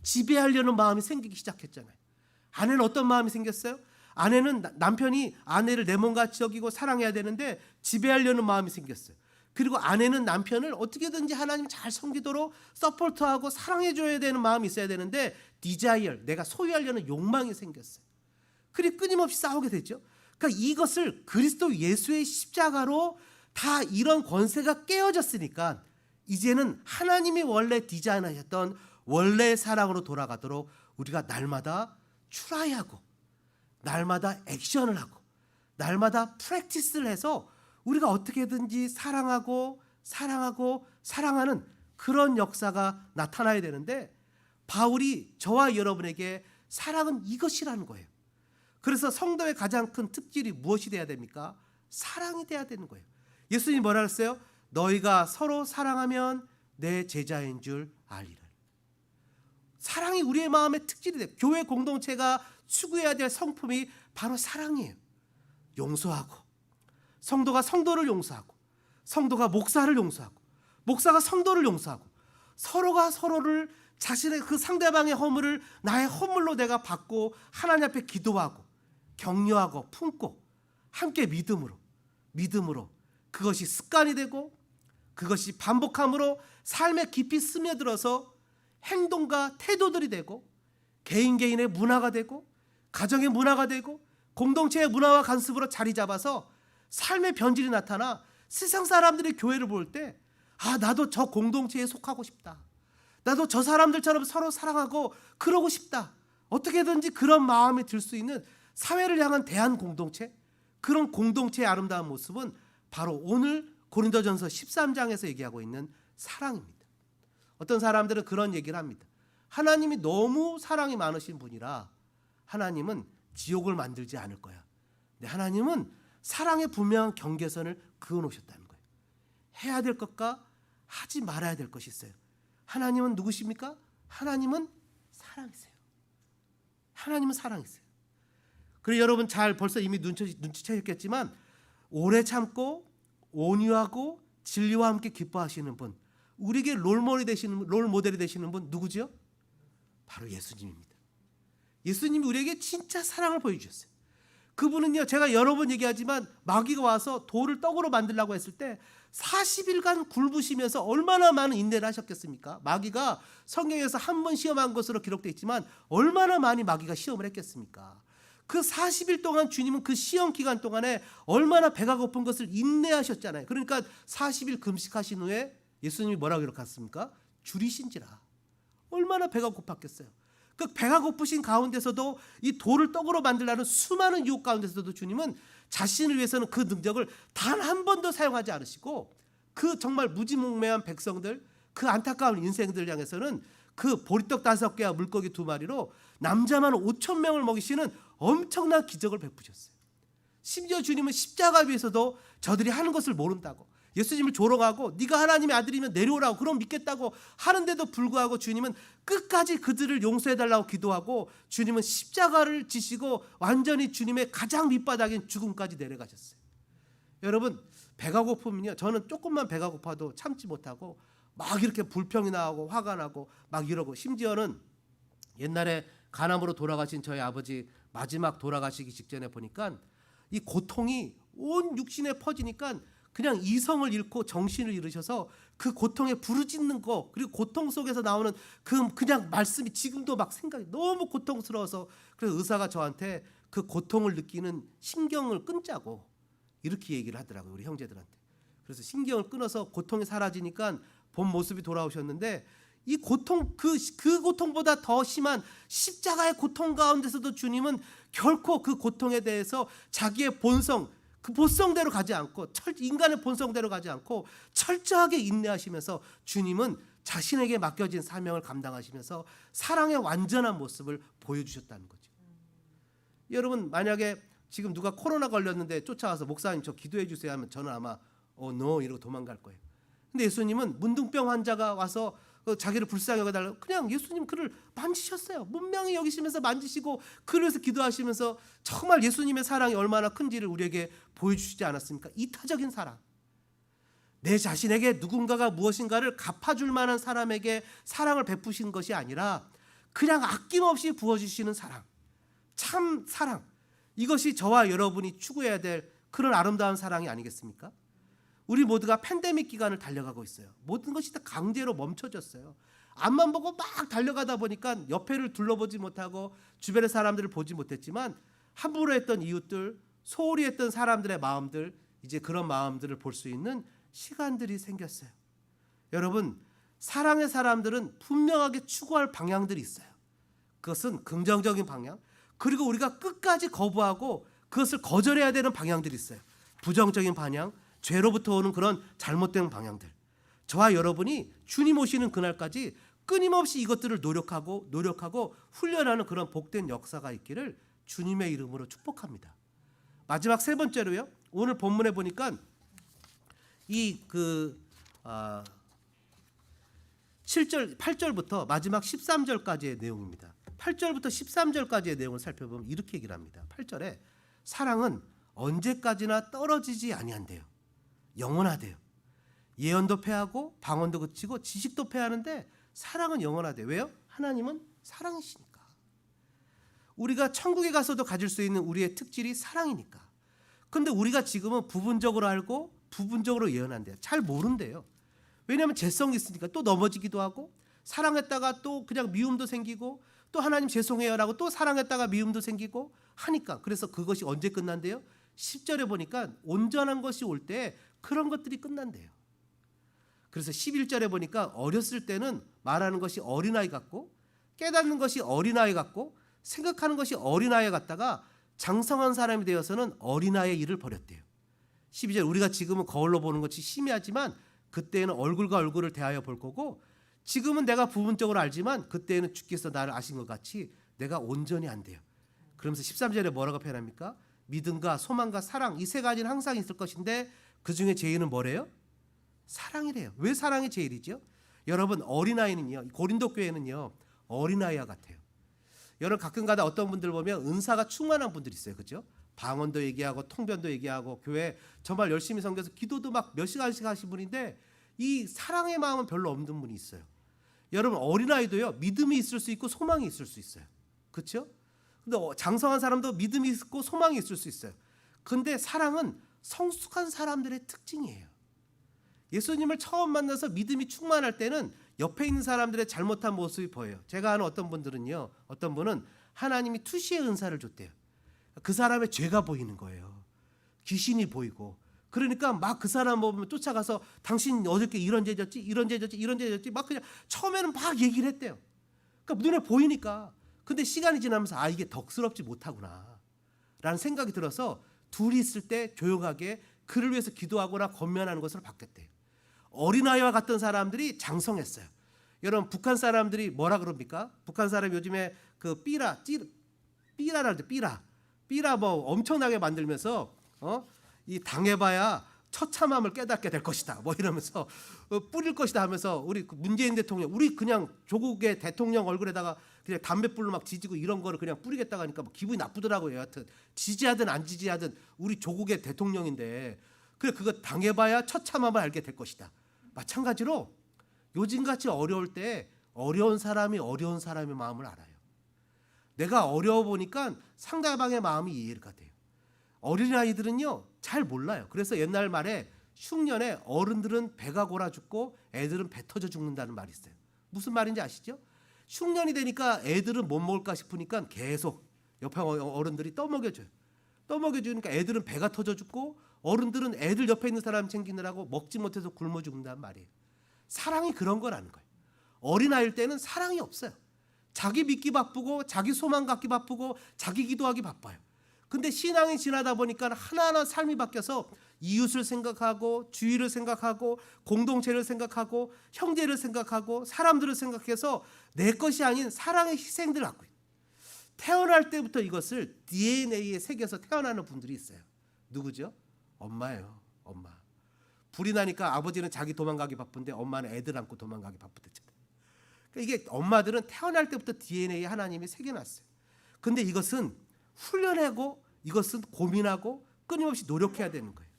지배하려는 마음이 생기기 시작했잖아요. 아내는 어떤 마음이 생겼어요? 아내는 남편이 아내를 내 몸같이 여기고 사랑해야 되는데 지배하려는 마음이 생겼어요. 그리고 아내는 남편을 어떻게든지 하나님 잘 섬기도록 서포트하고 사랑해줘야 되는 마음이 있어야 되는데 내가 소유하려는 욕망이 생겼어요. 그리고 끊임없이 싸우게 되죠. 그러니까 이것을 그리스도 예수의 십자가로 다 이런 권세가 깨어졌으니까 이제는 하나님이 원래 디자인하셨던 원래의 사랑으로 돌아가도록 우리가 날마다 트라이하고 날마다 액션을 하고 날마다 프랙티스를 해서 우리가 어떻게든지 사랑하는 그런 역사가 나타나야 되는데 바울이 저와 여러분에게 사랑은 이것이라는 거예요. 그래서 성도의 가장 큰 특질이 무엇이 돼야 됩니까? 사랑이 돼야 되는 거예요. 예수님이 뭐라 그랬어요? 너희가 서로 사랑하면 내 제자인 줄 알리라. 사랑이 우리의 마음의 특질이 돼요. 교회 공동체가 추구해야 될 성품이 바로 사랑이에요. 용서하고 성도가 성도를 용서하고 성도가 목사를 용서하고 목사가 성도를 용서하고 서로가 서로를 자신의 그 상대방의 허물을 나의 허물로 내가 받고 하나님 앞에 기도하고 격려하고 품고 함께 믿음으로 그것이 습관이 되고 그것이 반복함으로 삶에 깊이 스며들어서 행동과 태도들이 되고 개인의 문화가 되고 가정의 문화가 되고 공동체의 문화와 관습으로 자리 잡아서 삶의 변질이 나타나 세상 사람들이 교회를 볼 때 나도 저 공동체에 속하고 싶다. 나도 저 사람들처럼 서로 사랑하고 그러고 싶다. 어떻게든지 그런 마음이 들 수 있는 사회를 향한 대한 공동체, 그런 공동체의 아름다운 모습은 바로 오늘 고린도전서 13장에서 얘기하고 있는 사랑입니다. 어떤 사람들은 그런 얘기를 합니다. 하나님이 너무 사랑이 많으신 분이라 하나님은 지옥을 만들지 않을 거야. 근데 하나님은 사랑의 분명한 경계선을 그어놓으셨다는 거예요. 해야 될 것과 하지 말아야 될 것이 있어요. 하나님은 누구십니까? 하나님은 사랑이세요. 하나님은 사랑이세요. 그리고 여러분 잘 벌써 이미 눈치채셨겠지만 오래 참고 온유하고 진리와 함께 기뻐하시는 분, 우리에게 롤모델이 되시는 분 누구죠? 바로 예수님입니다. 예수님이 우리에게 진짜 사랑을 보여주셨어요. 그분은요, 제가 여러 번 얘기하지만 마귀가 와서 돌을 떡으로 만들려고 했을 때 40일간 굴부시면서 얼마나 많은 인내를 하셨겠습니까? 마귀가 성경에서 한 번 시험한 것으로 기록되어 있지만 얼마나 많이 마귀가 시험을 했겠습니까? 그 40일 동안 주님은 그 시험 기간 동안에 얼마나 배가 고픈 것을 인내하셨잖아요. 그러니까 40일 금식하신 후에 예수님이 뭐라고 기록했습니까? 줄이신지라. 얼마나 배가 고팠겠어요. 그 배가 고프신 가운데서도 이 돌을 떡으로 만들라는 수많은 유혹 가운데서도 주님은 자신을 위해서는 그 능력을 단 한 번도 사용하지 않으시고 그 정말 무지몽매한 백성들, 그 안타까운 인생들 향해서는 그 보리떡 5개와 물고기 2마리로 남자만 5,000명을 먹이시는 엄청난 기적을 베푸셨어요. 심지어 주님은 십자가 위에서도 저들이 하는 것을 모른다고, 예수님을 조롱하고 네가 하나님의 아들이면 내려오라고 그럼 믿겠다고 하는데도 불구하고 주님은 끝까지 그들을 용서해달라고 기도하고 주님은 십자가를 지시고 완전히 주님의 가장 밑바닥인 죽음까지 내려가셨어요. 여러분, 배가 고프면요, 저는 조금만 배가 고파도 참지 못하고 막 이렇게 불평이 나고 화가 나고 막 이러고, 심지어는 옛날에 간암으로 돌아가신 저희 아버지 마지막 돌아가시기 직전에 보니까 이 고통이 온 육신에 퍼지니까 그냥 이성을 잃고 정신을 잃으셔서 그 고통에 부르짖는 거, 그리고 고통 속에서 나오는 그냥 말씀이 지금도 막 생각이 너무 고통스러워서, 그래서 의사가 저한테 그 고통을 느끼는 신경을 끊자고 이렇게 얘기를 하더라고요, 우리 형제들한테. 그래서 신경을 끊어서 고통이 사라지니까 본 모습이 돌아오셨는데, 이 고통, 그 고통보다 더 심한 십자가의 고통 가운데서도 주님은 결코 그 고통에 대해서 자기의 본성, 그 본성대로 가지 않고, 인간의 본성대로 가지 않고 철저하게 인내하시면서 주님은 자신에게 맡겨진 사명을 감당하시면서 사랑의 완전한 모습을 보여주셨다는 거죠. 여러분, 만약에 지금 누가 코로나 걸렸는데 쫓아와서 목사님 저 기도해 주세요 하면 저는 아마 no 이러고 도망갈 거예요. 근데 예수님은 문둥병 환자가 와서 자기를 불쌍히 여겨달라고 그냥 예수님 그를 만지셨어요. 문명히 여기시면서 만지시고 그래서 기도하시면서 정말 예수님의 사랑이 얼마나 큰지를 우리에게 보여주시지 않았습니까? 이타적인 사랑. 내 자신에게 누군가가 무엇인가를 갚아줄 만한 사람에게 사랑을 베푸신 것이 아니라 그냥 아낌없이 부어주시는 사랑, 참 사랑, 이것이 저와 여러분이 추구해야 될 그런 아름다운 사랑이 아니겠습니까? 우리 모두가 팬데믹 기간을 달려가고 있어요. 모든 것이 다 강제로 멈춰졌어요. 앞만 보고 막 달려가다 보니까 옆에를 둘러보지 못하고 주변의 사람들을 보지 못했지만 함부로 했던 이웃들, 소홀히 했던 사람들의 마음들, 이제 그런 마음들을 볼 수 있는 시간들이 생겼어요. 여러분, 사랑의 사람들은 분명하게 추구할 방향들이 있어요. 그것은 긍정적인 방향, 그리고 우리가 끝까지 거부하고 그것을 거절해야 되는 방향들이 있어요. 부정적인 방향, 죄로부터 오는 그런 잘못된 방향들. 저와 여러분이 주님 오시는 그날까지 끊임없이 이것들을 노력하고 훈련하는 그런 복된 역사가 있기를 주님의 이름으로 축복합니다. 마지막 3번째로요. 오늘 본문에 보니까 8절부터 마지막 13절까지의 내용입니다. 8절부터 13절까지의 내용을 살펴보면 이렇게 얘기를 합니다. 8절에 사랑은 언제까지나 떨어지지 아니한대요. 영원하대요. 예언도 패하고 방언도 그치고 지식도 패하는데 사랑은 영원하대요. 왜요? 하나님은 사랑이시니까. 우리가 천국에 가서도 가질 수 있는 우리의 특질이 사랑이니까. 그런데 우리가 지금은 부분적으로 알고 부분적으로 예언한대요. 잘 모른대요. 왜냐하면 죄성이 있으니까 또 넘어지기도 하고, 사랑했다가 또 그냥 미움도 생기고, 또 하나님 죄송해요라고 또 사랑했다가 미움도 생기고 하니까. 그래서 그것이 언제 끝난대요? 10절에 보니까 온전한 것이 올 때 그런 것들이 끝난대요. 그래서 11절에 보니까 어렸을 때는 말하는 것이 어린아이 같고, 깨닫는 것이 어린아이 같고, 생각하는 것이 어린아이 같다가 장성한 사람이 되어서는 어린아이의 일을 버렸대요. 12절, 우리가 지금은 거울로 보는 것이 희미하지만 그때는 얼굴과 얼굴을 대하여 볼 거고, 지금은 내가 부분적으로 알지만 그때는 주께서 나를 아신 것 같이 내가 온전히 안대요. 그러면서 13절에 뭐라고 표현합니까? 믿음과 소망과 사랑, 이 세 가지는 항상 있을 것인데 그 중에 제일은 뭐래요? 사랑이래요. 왜 사랑이 제일이죠? 여러분, 어린아이는요, 고린도 교회는요 어린아이와 같아요. 여러분, 가끔가다 어떤 분들 보면 은사가 충만한 분들이 있어요. 그죠? 방언도 얘기하고 통변도 얘기하고 교회 정말 열심히 섬겨서 기도도 막 몇 시간씩 하신 분인데 이 사랑의 마음은 별로 없는 분이 있어요. 여러분, 어린아이도요 믿음이 있을 수 있고 소망이 있을 수 있어요. 그렇죠? 근데 장성한 사람도 믿음이 있고 소망이 있을 수 있어요. 근데 사랑은 성숙한 사람들의 특징이에요. 예수님을 처음 만나서 믿음이 충만할 때는 옆에 있는 사람들의 잘못한 모습이 보여요. 제가 아는 어떤 분들은요, 어떤 분은 하나님이 투시의 은사를 줬대요. 그 사람의 죄가 보이는 거예요. 귀신이 보이고. 그러니까 막 그 사람 보면 쫓아가서 당신 어저께 이런 죄 졌지, 이런 죄 졌지, 이런 죄 졌지, 막 그냥 처음에는 막 얘기를 했대요. 그러니까 눈에 보이니까. 근데 시간이 지나면서 아, 이게 덕스럽지 못하구나 라는 생각이 들어서 둘이 있을 때 조용하게 그를 위해서 기도하거나 권면하는 것으로 바뀌었대요. 어린아이와 같던 사람들이 장성했어요. 여러분, 북한 사람들이 뭐라 그럽니까? 북한 사람 요즘에 그 삐라라죠. 삐라 뭐 엄청나게 만들면서 이 당해봐야 처참함을 깨닫게 될 것이다 뭐 이러면서 뿌릴 것이다 하면서 우리 문재인 대통령, 우리 그냥 조국의 대통령 얼굴에다가 그냥 담뱃불로 막 지지고 이런 거를 그냥 뿌리겠다고 하니까 뭐 기분이 나쁘더라고요. 여하튼 지지하든 안 지지하든 우리 조국의 대통령인데 그래, 그거 당해봐야 처참함을 알게 될 것이다. 마찬가지로 요즘같이 어려울 때 어려운 사람이 어려운 사람의 마음을 알아요. 내가 어려워 보니까 상대방의 마음이 이해가 돼요. 어린아이들은요 잘 몰라요. 그래서 옛날 말에 흉년에 어른들은 배가 골아 죽고 애들은 배 터져 죽는다는 말이 있어요. 무슨 말인지 아시죠? 흉년이 되니까 애들은 못 먹을까 싶으니까 계속 옆에 어른들이 떠먹여줘요. 떠먹여주니까 애들은 배가 터져 죽고 어른들은 애들 옆에 있는 사람 챙기느라고 먹지 못해서 굶어 죽는다는 말이에요. 사랑이 그런 거라는 거예요. 어린아이일 때는 사랑이 없어요. 자기 믿기 바쁘고 자기 소망 갖기 바쁘고 자기 기도하기 바빠요. 근데 신앙이 지나다 보니까 하나하나 삶이 바뀌어서 이웃을 생각하고 주위를 생각하고 공동체를 생각하고 형제를 생각하고 사람들을 생각해서 내 것이 아닌 사랑의 희생들을 갖고 있어요. 태어날 때부터 이것을 DNA에 새겨서 태어나는 분들이 있어요. 누구죠? 엄마예요. 엄마. 불이 나니까 아버지는 자기 도망가기 바쁜데 엄마는 애들 안고 도망가기 바쁘댔잖아요. 그러니까 이게 엄마들은 태어날 때부터 DNA에 하나님이 새겨놨어요. 근데 이것은 훈련하고 이것은 고민하고 끊임없이 노력해야 되는 거예요.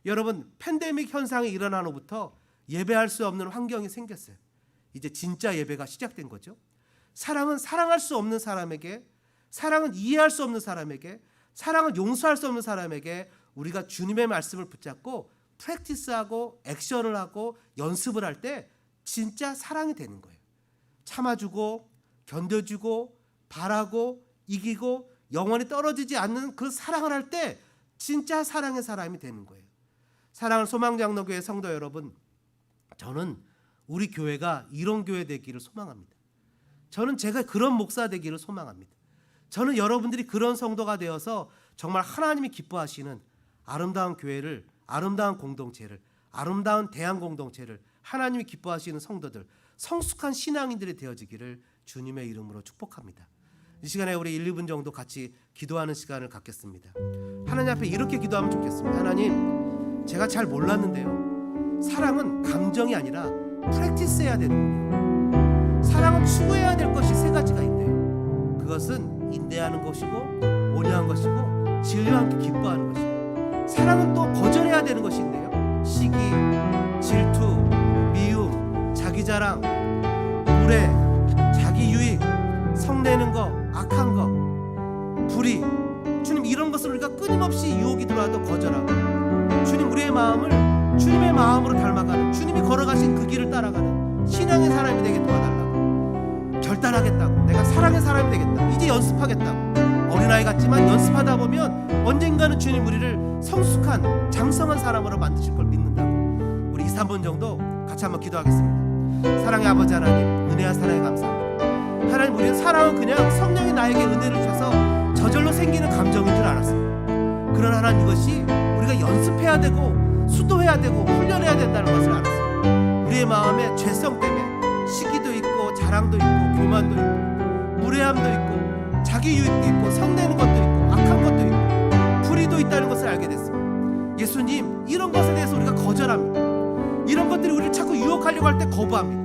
여러분, 팬데믹 현상이 일어난 후부터 예배할 수 없는 환경이 생겼어요. 이제 진짜 예배가 시작된 거죠. 사랑은 사랑할 수 없는 사람에게, 사랑은 이해할 수 없는 사람에게, 사랑은 용서할 수 없는 사람에게 우리가 주님의 말씀을 붙잡고 프랙티스하고 액션을 하고 연습을 할 때 진짜 사랑이 되는 거예요. 참아주고 견뎌주고 바라고 이기고 영원히 떨어지지 않는 그 사랑을 할 때 진짜 사랑의 사람이 되는 거예요. 사랑하는 소망장로교회 성도 여러분, 저는 우리 교회가 이런 교회 되기를 소망합니다. 저는 제가 그런 목사 되기를 소망합니다. 저는 여러분들이 그런 성도가 되어서 정말 하나님이 기뻐하시는 아름다운 교회를, 아름다운 공동체를, 아름다운 대한 공동체를, 하나님이 기뻐하시는 성도들, 성숙한 신앙인들이 되어지기를 주님의 이름으로 축복합니다. 이 시간에 우리 1, 2분 정도 같이 기도하는 시간을 갖겠습니다. 하나님 앞에 이렇게 기도하면 좋겠습니다. 하나님, 제가 잘 몰랐는데요, 사랑은 감정이 아니라 프랙티스해야 되는군요. 사랑은 추구해야 될 것이 세 가지가 있네요. 그것은 인내하는 것이고 온유한 것이고 진리와 함께 기뻐하는 것이고, 사랑은 또 거절해야 되는 것이 있네요. 시기, 질투, 미움, 자기자랑, 무례, 자기 유익, 성내는 거, 악한 거, 불의, 주님, 이런 것을 우리가 끊임없이 유혹이 들어와도 거절하고, 주님, 우리의 마음을 주님의 마음으로 닮아가는, 주님이 걸어가신 그 길을 따라가는 신앙의 사람이 되게 도와달라고, 결단하겠다고, 내가 사랑의 사람이 되겠다, 이제 연습하겠다고. 어린아이 같지만 연습하다 보면 언젠가는 주님 우리를 성숙한 장성한 사람으로 만드실 걸 믿는다고. 우리 2, 3분 정도 같이 한번 기도하겠습니다. 사랑의 아버지 하나님, 은혜와 사랑에 감사합니다. 하나님, 우리는 사랑은 그냥 성령이 나에게 은혜를 주셔서 저절로 생기는 감정인 줄 알았습니다. 그러나 하나님, 이것이 우리가 연습해야 되고 수도해야 되고 훈련해야 된다는 것을 알았습니다. 우리의 마음에 죄성 때문에 시기도 있고 자랑도 있고 교만도 있고 무례함도 있고 자기 유익도 있고 성내는 것도 있고 악한 것도 있고 불의도 있다는 것을 알게 됐습니다. 예수님, 이런 것에 대해서 우리가 거절합니다. 이런 것들이 우리를 자꾸 유혹하려고 할 때 거부합니다.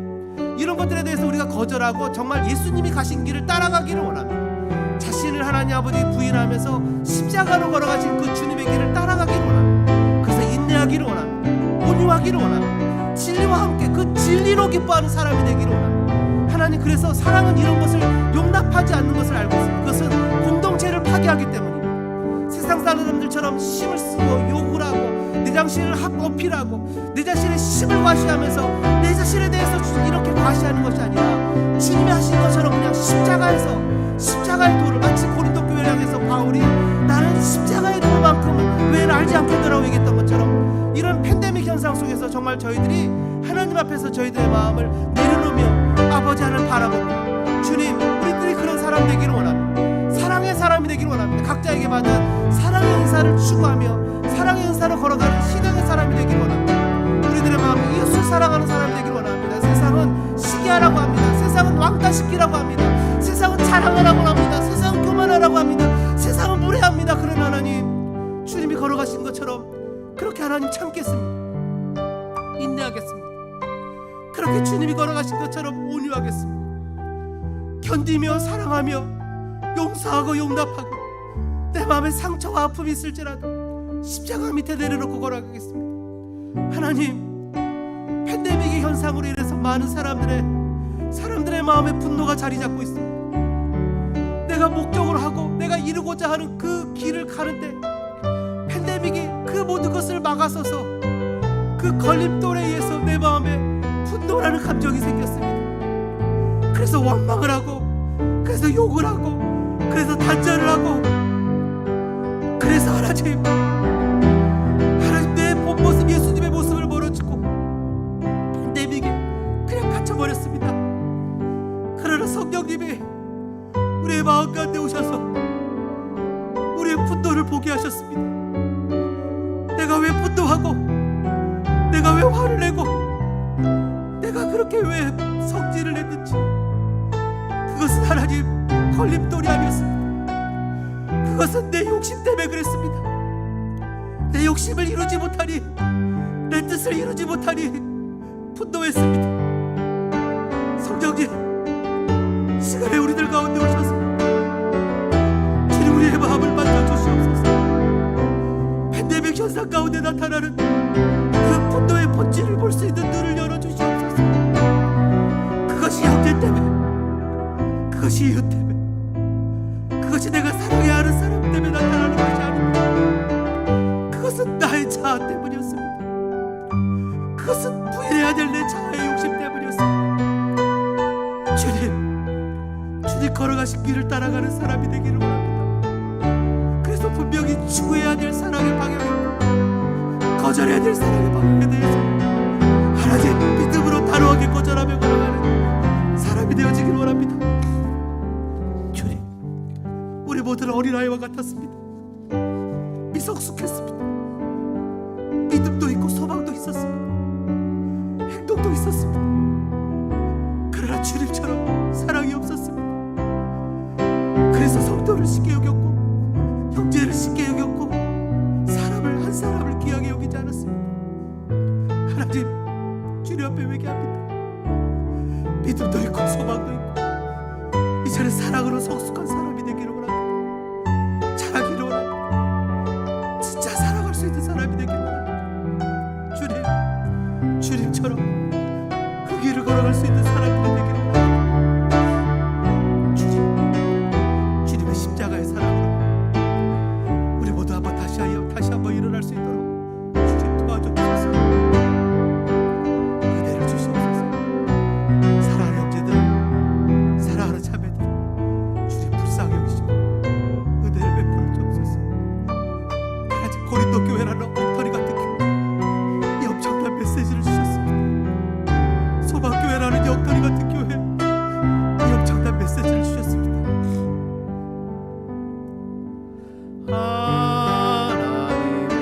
이런 것들에 대해서 우리가 거절하고 정말 예수님이 가신 길을 따라가기를 원합니다. 자신을 하나님 아버지 부인하면서 십자가로 걸어가신 그 주님의 길을 따라가기를 원합니다. 그래서 인내하기를 원합니다. 온유하기를 원합니다. 진리와 함께 그 진리로 기뻐하는 사람이 되기를 원합니다. 하나님, 그래서 사랑은 이런 것을 용납하지 않는 것을 알고 있습니다. 그것은 공동체를 파괴하기 때문입니다. 세상 사람들처럼 힘을 쓰고 욕을 하고 내 자신을 어필하고 내 자신의 힘을 과시하면서 내 자신에 대해서 이렇게 과시하는 것이 아니라 주님이 하신 것처럼 그냥 십자가의 도를, 마치 고린도 교회를 향해서 바울이 나는 십자가의 도만큼은 왜 알지 않겠노라고 얘기했던 것처럼 이런 팬데믹 현상 속에서 정말 저희들이 하나님 앞에서 저희들의 마음을 내려놓으며 아버지 하나님을 바라봅니다. 주님, 우리들이 그런 사람 되기를 원합니다. 사랑의 사람이 되기를 원합니다. 각자에게 받은 사랑의 은사를 추구하며 사랑의 은사로 걸어가는 신앙의 사람이 되기를 원합니다. 우리들의 마음이 이웃을 사랑하는 사람이 되기를 원합니다. 세상은 시기하라고 합니다. 세상은 왕따시키라고 합니다. 세상은 자랑하라고 합니다. 세상은 교만하라고 합니다. 세상은 무례합니다. 그러나 하나님, 주님이 걸어가신 것처럼 그렇게 하나님 참겠습니다. 인내하겠습니다. 그렇게 주님이 걸어가신 것처럼 온유하겠습니다. 견디며 사랑하며 용서하고 용납하고 내 마음에 상처와 아픔이 있을지라도 십자가 밑에 내려놓고 걸어가겠습니다. 하나님, 팬데믹의 현상으로 인해서 많은 사람들의 마음에 분노가 자리 잡고 있습니다. 내가 목적으로 하고 내가 이루고자 하는 그 길을 가는데 팬데믹이 그 모든 것을 막아서서 그 걸림돌에 의해서 내 마음에 분노라는 감정이 생겼습니다. 그래서 원망을 하고, 그래서 욕을 하고, 그래서 단절을 하고, 그래서 하나님 내 본 모습, 예수님의 모습을 멀어지고 팬데믹에 그냥 갇혀버렸습니다. 그러나 성령님이 우리의 마음 가운데 오셔서 우리의 분노를 보게 하셨습니다. 내가 왜 분노하고, 내가 왜 화를 내고, 내가 그렇게 왜 성질을 냈는지, 그것은 하나님 걸림돌이 아니었습니다. 그것은 내 욕심 때문에 그랬습니다. 내 욕심을 이루지 못하니, 내 뜻을 이루지 못하니 분노했습니다. 성령님, 시간에 우리들 가운데 오셔서 주님, 우리의 마음을 만져주시옵소서. 팬데믹 현상 가운데 나타나는 그 분노의 본질을 볼 수 있는 눈을 열어주시옵소서. 그것이 형제 때문에, 그것이 이웃 때문에, 그것이 내가 사랑해야 하는 사람 때문에 나타나는 것이 아닙니다. 그것은 나의 자아 때문이었습니다. 그것은 부인해야 될 내 자아의 욕심 때문이었습니다. 주님 걸어가신 길을 따라가는 사람이 되기를 원합니다. 그래서 분명히 추구해야 될 사랑의 방향이고 거절해야 될 사랑의 방향에 대해서 하나님 믿음으로 단호하게 거절하며 걸어가는 사람이 되어지기를 원합니다. 주님, 우리 모두는 어린아이와 같았습니다. 미성숙했습니다. 믿음도 있고 소망도 있었습니다. 행동도 있었습니다. 그러나 주님처럼 사랑이 없었습니다. 그래서 성도를 쉽게 여겼고 형제를 쉽게 여겼고 사람을, 한 사람을 귀하게 여기지 않았습니다. 하나님, 주님 앞에 회개합니다. 믿음도 있고 소망도 있고 이제는 사랑으로 성숙한 사람이 되기를 원합니다. 자라기를 원합니다. 진짜 사랑할 수 있는 사람이 되기를 원합니다. 주님처럼 그 길을 걸어갈 수 있는 사람이 되기를 원합니다. 주님의 십자가의 사랑으로 우리 모두 한번 다시 한번 일어날 수 있도록 주님 도와주옵소서. 은혜를 주시옵소서. 사랑하는 형제들, 사랑하는 자매들, 주님 불쌍히 여기시고 은혜를 베풀어 주옵소서. 하나님, 고린도 교회라는 엉터리 같은 교회, 이 엄청난 메시지를 주셨습니다. 소망교회라는 이 엉터리 같은 교회, 이 엄청난 메시지를 주셨습니다. 하나님의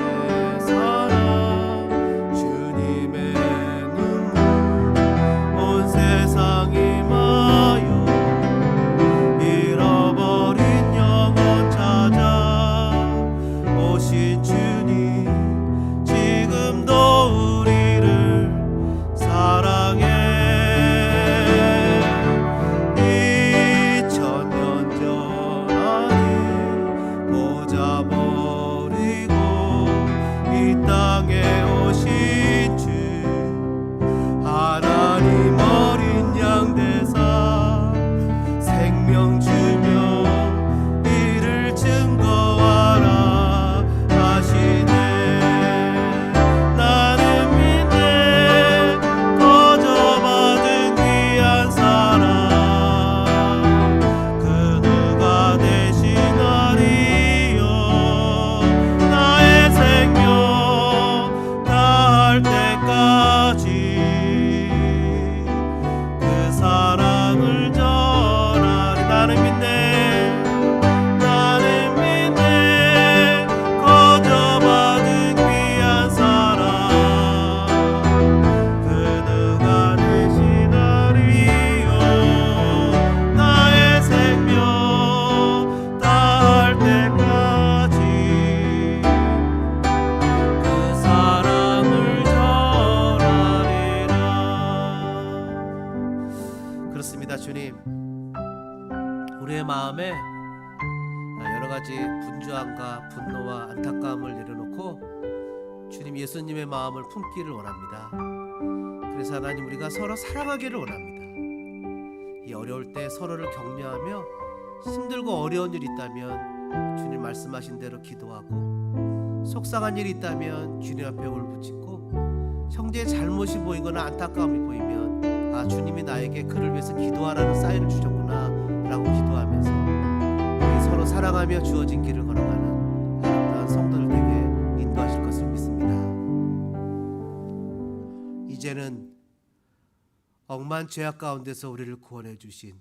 사랑, 주님의 눈물, 온 세상이 마요 잃어버린 그렇습니다. 주님, 우리의 마음에 여러 가지 분주함과 분노와 안타까움을 내려놓고 주님 예수님의 마음을 품기를 원합니다. 그래서 하나님, 우리가 서로 사랑하기를 원합니다. 이 어려울 때 서로를 격려하며 힘들고 어려운 일이 있다면 주님 말씀하신 대로 기도하고, 속상한 일이 있다면 주님 앞에 울부짖고, 형제의 잘못이 보이거나 안타까움이 보이면 주님이 나에게 그를 위해서 기도하라는 사인을 주셨구나 라고 기도하면서 우리 서로 사랑하며 주어진 길을 걸어가는 아름다운 성도들 되게 인도하실 것을 믿습니다. 이제는 억만 죄악 가운데서 우리를 구원해 주신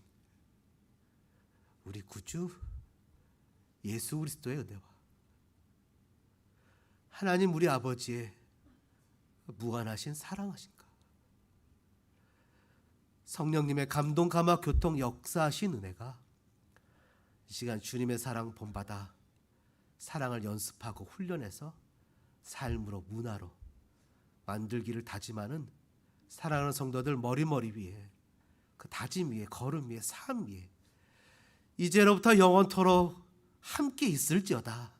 우리 구주 예수 그리스도의 은혜와 하나님 우리 아버지의 무한하신 사랑하신가, 성령님의 감동 감화 교통 역사하신 은혜가 이 시간 주님의 사랑 본받아 사랑을 연습하고 훈련해서 삶으로, 문화로 만들기를 다짐하는 사랑하는 성도들 머리머리 위에, 그 다짐 위에, 걸음 위에, 삶 위에 이제로부터 영원토록 함께 있을지어다.